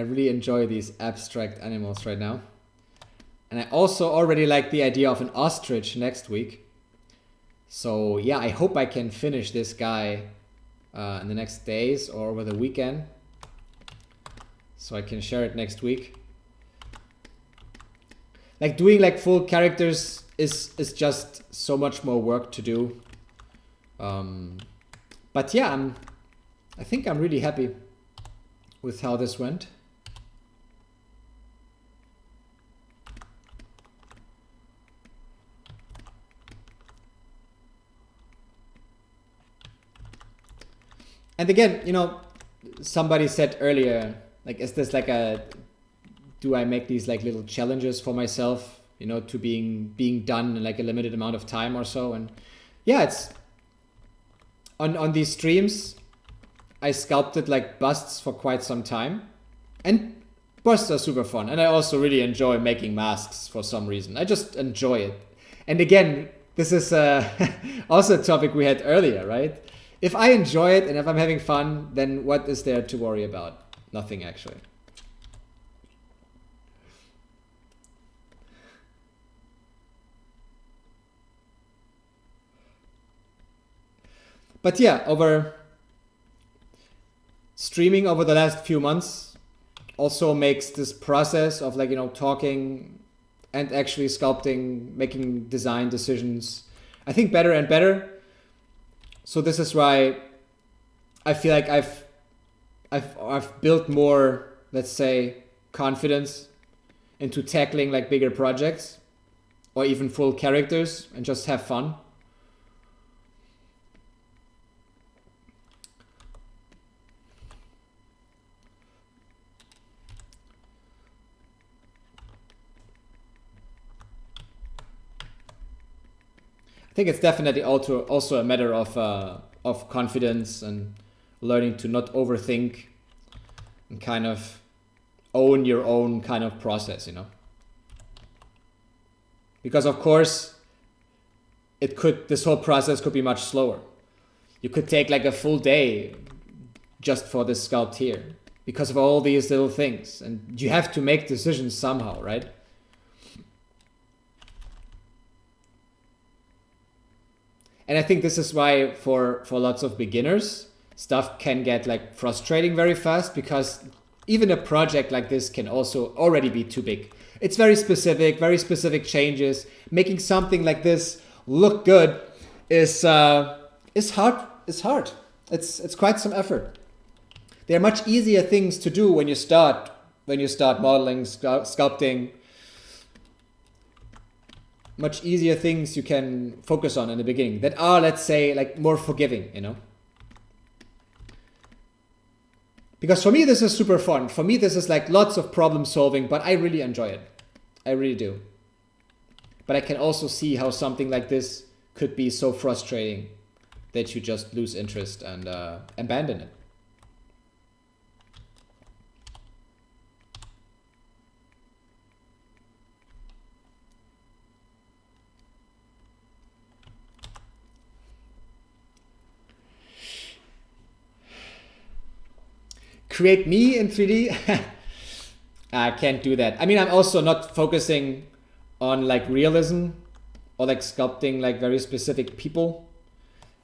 really enjoy these abstract animals right now. And I also already like the idea of an ostrich next week. So yeah, I hope I can finish this guy in the next days or over the weekend. So I can share it next week. Like doing like full characters is just so much more work to do. But yeah, I think I'm really happy with how this went. And again, you know, somebody said earlier, like, is this like do I make these like little challenges for myself, you know, to being done in like a limited amount of time or so? And yeah, it's on these streams, I sculpted like busts for quite some time, and busts are super fun. And I also really enjoy making masks for some reason. I just enjoy it. And again, this is also a topic we had earlier, right? If I enjoy it and if I'm having fun, then what is there to worry about? Nothing, actually. But yeah, streaming over the last few months also makes this process of like, you know, talking and actually sculpting, making design decisions, I think better and better. So this is why I feel like I've built more, let's say, confidence into tackling like bigger projects or even full characters and just have fun. think it's definitely also a matter of confidence and learning to not overthink and kind of own your own kind of process, you know. Because of course, this whole process could be much slower. You could take like a full day just for this sculpt here because of all these little things. And you have to make decisions somehow, right? And I think this is why for lots of beginners, stuff can get like frustrating very fast, because even a project like this can also already be too big. It's very specific changes. Making something like this look good is hard. It's quite some effort. There are much easier things to do when you start modeling, sculpting. Much easier things you can focus on in the beginning that are, let's say, like more forgiving, you know. Because for me, this is super fun. For me, this is like lots of problem solving, but I really enjoy it. I really do. But I can also see how something like this could be so frustrating that you just lose interest and abandon it. Create me in 3D? I can't do that. I mean, I'm also not focusing on like realism or like sculpting like very specific people.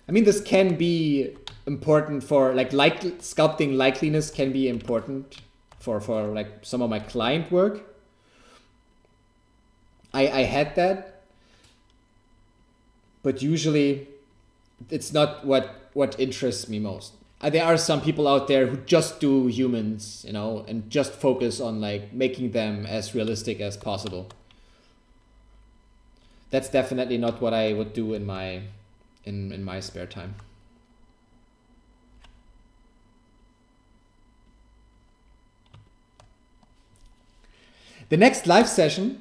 I mean, this can be important for like sculpting likeliness can be important for like some of my client work. I had that, but usually it's not what interests me most. There are some people out there who just do humans, you know, and just focus on like making them as realistic as possible. That's definitely not what I would do in my spare time. The next live session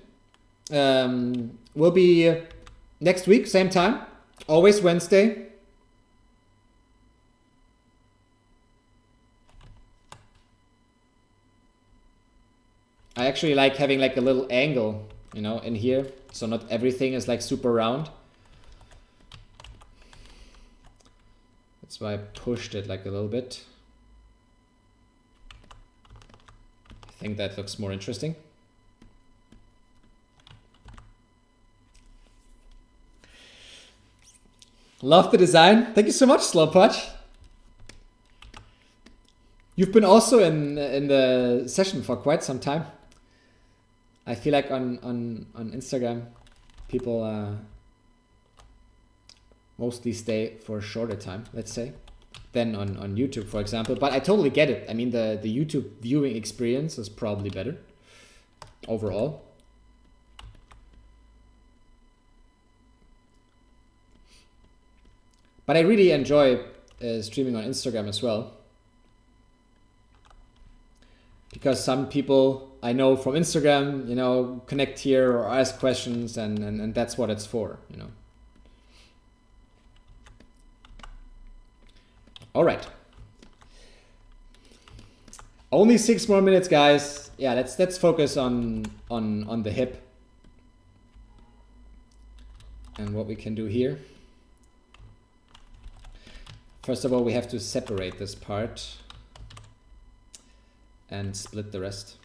will be next week, same time, always Wednesday. I actually like having like a little angle, you know, in here. So not everything is like super round. That's why I pushed it like a little bit. I think that looks more interesting. Love the design. Thank you so much, Slowpatch. You've been also in the session for quite some time. I feel like on Instagram, people mostly stay for a shorter time, let's say, than on YouTube, for example. But I totally get it. I mean, the YouTube viewing experience is probably better overall. But I really enjoy streaming on Instagram as well. Because some people I know from Instagram, you know, connect here or ask questions, and that's what it's for, you know. All right. Only 6 more minutes, guys. Yeah, let's focus on the hip and what we can do here. First of all, we have to separate this part and split the rest.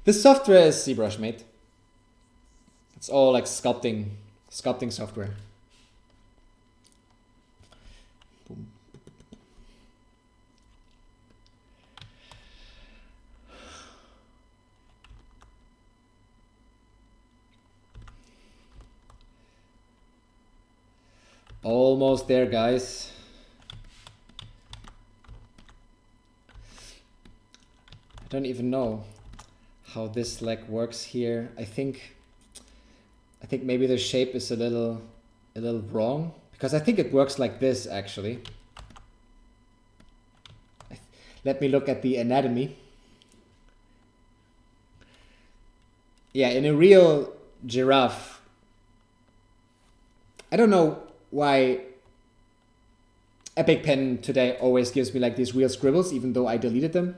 This software is ZBrush, mate. It's all like sculpting software. Boom. Almost there, guys. I don't even know how this leg works here. I think maybe the shape is a little wrong, because I think it works like this actually. Let me look at the anatomy. Yeah, in a real giraffe, I don't know why Epic Pen today always gives me like these weird scribbles, even though I deleted them.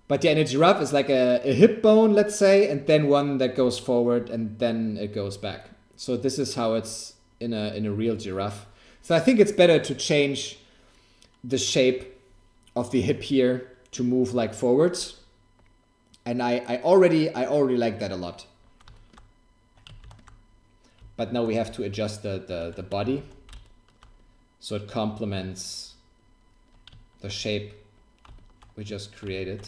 But yeah, in a giraffe is like a hip bone, let's say, and then one that goes forward and then it goes back. So this is how it's in a real giraffe. So I think it's better to change the shape of the hip here to move like forwards. And I already like that a lot. But now we have to adjust the body so it complements the shape we just created.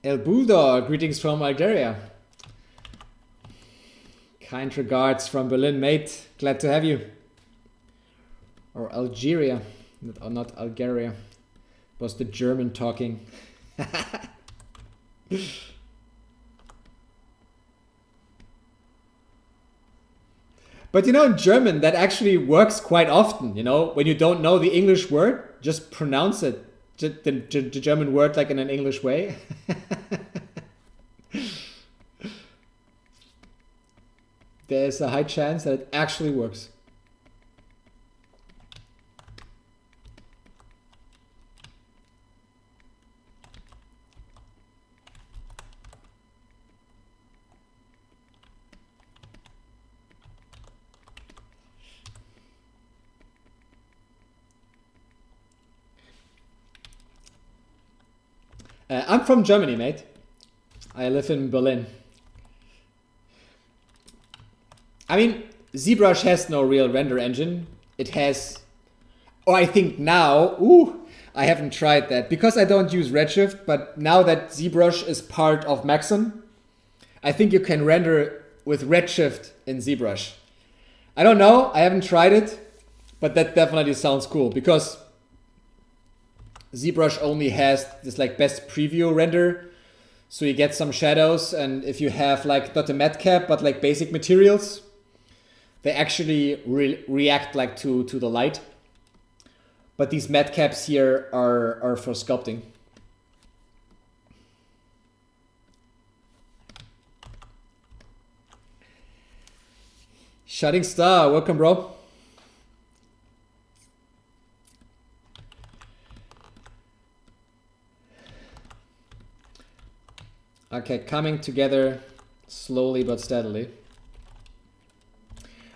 El Bulldog, greetings from Algeria. Kind regards from Berlin, mate. Glad to have you. Or Algeria, not Algeria. Was the German talking. But you know, in German, that actually works quite often. You know, when you don't know the English word, just pronounce it. The German word like in an English way. There's a high chance that it actually works. I'm from Germany, mate. I live in Berlin. I mean, ZBrush has no real render engine. It has, or I think now, I haven't tried that because I don't use Redshift, but now that ZBrush is part of Maxon, I think you can render with Redshift in ZBrush. I don't know, I haven't tried it, but that definitely sounds cool because ZBrush only has this like best preview render. So you get some shadows, and if you have like not a matte cap, but like basic materials, they actually react like to the light. But these matte caps here are for sculpting. Shutting Star, welcome bro. Okay, coming together slowly but steadily.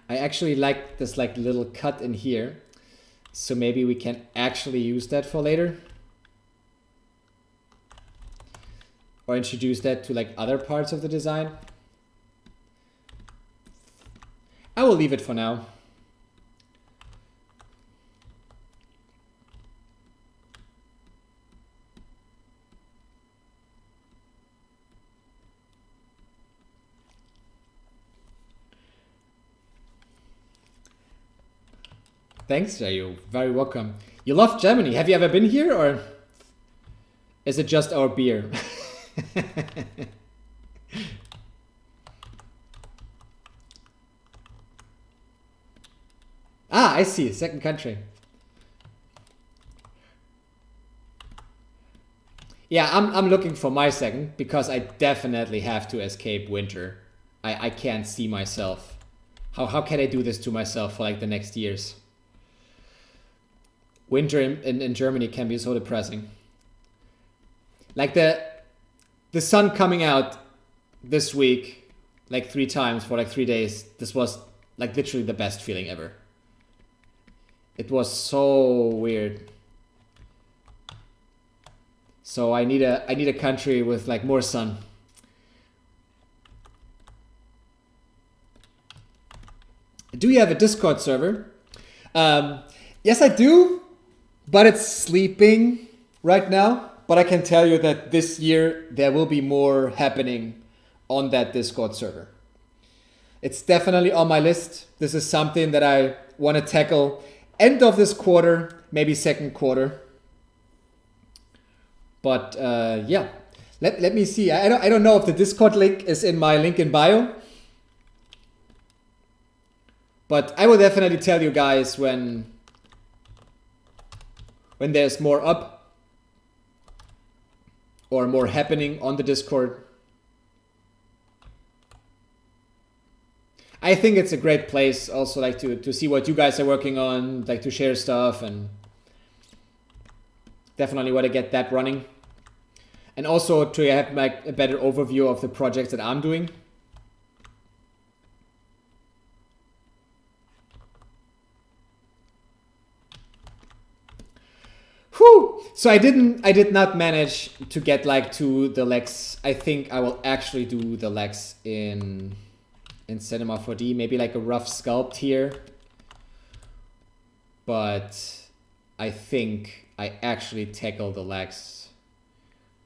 I actually like this like little cut in here. So maybe we can actually use that for later. Or introduce that to like other parts of the design. I will leave it for now. Thanks, you're very welcome. You love Germany. Have you ever been here, or is it just our beer? Ah, I see. Second country. Yeah, I'm looking for my second because I definitely have to escape winter. I can't see myself. How can I do this to myself for like the next years? Winter in Germany can be so depressing. Like the sun coming out this week, like 3 times for like 3 days. This was like literally the best feeling ever. It was so weird. So I need a country with like more sun. Do you have a Discord server? Yes, I do. But it's sleeping right now. But I can tell you that this year there will be more happening on that Discord server. It's definitely on my list. This is something that I want to tackle end of this quarter, maybe second quarter. But yeah, let me see. I don't know if the Discord link is in my link in bio. But I will definitely tell you guys when there's more up or more happening on the Discord. I think it's a great place also, like to see what you guys are working on, like to share stuff, and definitely want to get that running. And also to have like a better overview of the projects that I'm doing. Whew! So I did not manage to get like to the legs. I think I will actually do the legs in Cinema 4D, maybe like a rough sculpt here. But I think I actually tackle the legs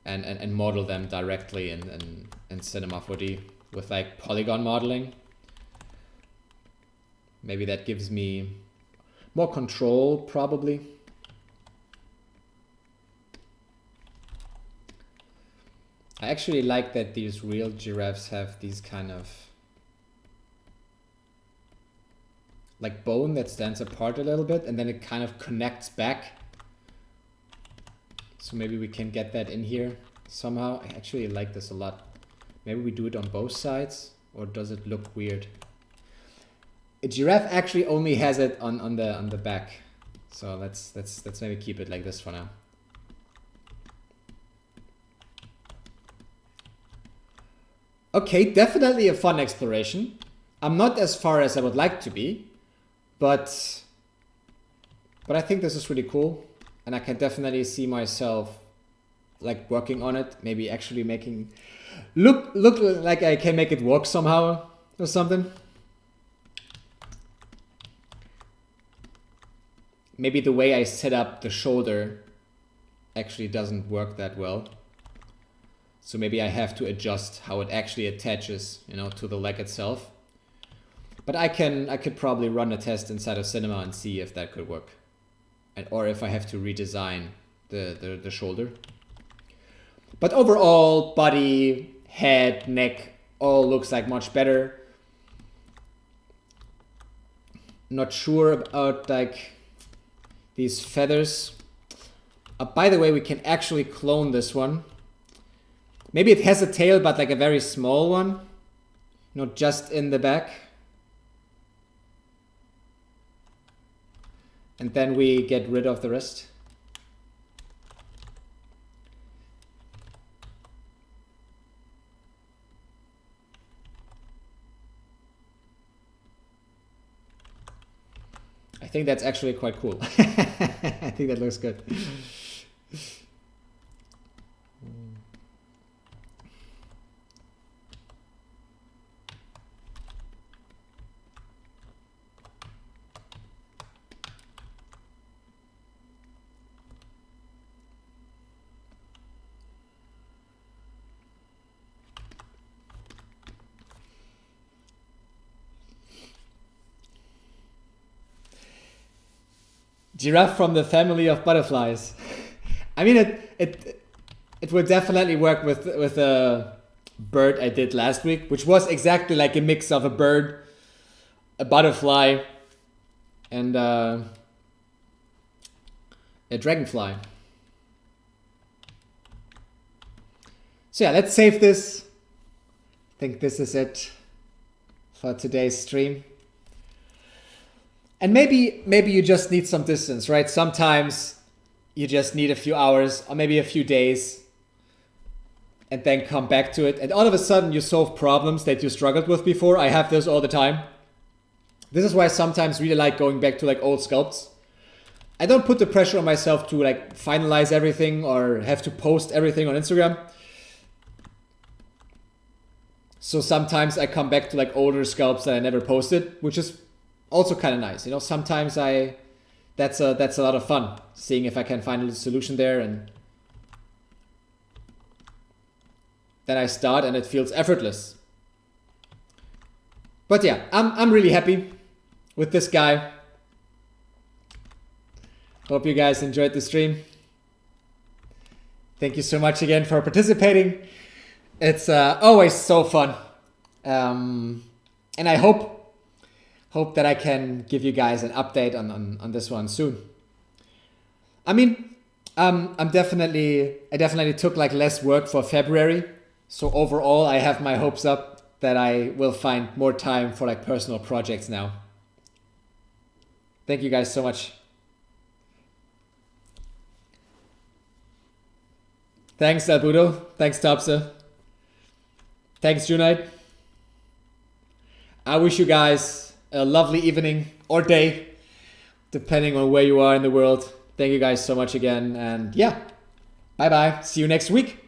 and model them directly in Cinema 4D with like polygon modeling. Maybe that gives me more control, probably. I actually like that these real giraffes have these kind of like bone that stands apart a little bit and then it kind of connects back. So maybe we can get that in here somehow. I actually like this a lot. Maybe we do it on both sides, or does it look weird? A giraffe actually only has it on the back. So let's maybe keep it like this for now. Okay, definitely a fun exploration. I'm not as far as I would like to be, but I think this is really cool, and I can definitely see myself like working on it, maybe actually making look like I can make it work somehow or something. Maybe the way I set up the shoulder actually doesn't work that well. So maybe I have to adjust how it actually attaches, you know, to the leg itself. But I could probably run a test inside of Cinema and see if that could work. Or if I have to redesign the shoulder. But overall, body, head, neck, all looks like much better. Not sure about like these feathers. By the way, we can actually clone this one. Maybe it has a tail, but like a very small one. You know, just in the back. And then we get rid of the rest. I think that's actually quite cool. I think that looks good. Giraffe from the family of butterflies. I mean, it would definitely work with a bird I did last week, which was exactly like a mix of a bird, a butterfly, and a dragonfly. So yeah, let's save this. I think this is it for today's stream. And maybe you just need some distance, right? Sometimes you just need a few hours or maybe a few days and then come back to it. And all of a sudden you solve problems that you struggled with before. I have this all the time. This is why I sometimes really like going back to like old sculpts. I don't put the pressure on myself to like finalize everything or have to post everything on Instagram. So sometimes I come back to like older sculpts that I never posted, which is also kind of nice. You know, sometimes that's a lot of fun, seeing if I can find a solution there, and then I start and it feels effortless. But yeah, I'm really happy with this guy. Hope you guys enjoyed the stream. Thank you so much again for participating. It's always so fun. And I hope that I can give you guys an update on this one soon. I mean, I definitely took like less work for February. So overall, I have my hopes up that I will find more time for like personal projects now. Thank you guys so much. Thanks, Albudo. Thanks, Topsa. Thanks, Junite. I wish you guys a lovely evening or day, depending on where you are in the world. Thank you guys so much again. And yeah, bye-bye. See you next week.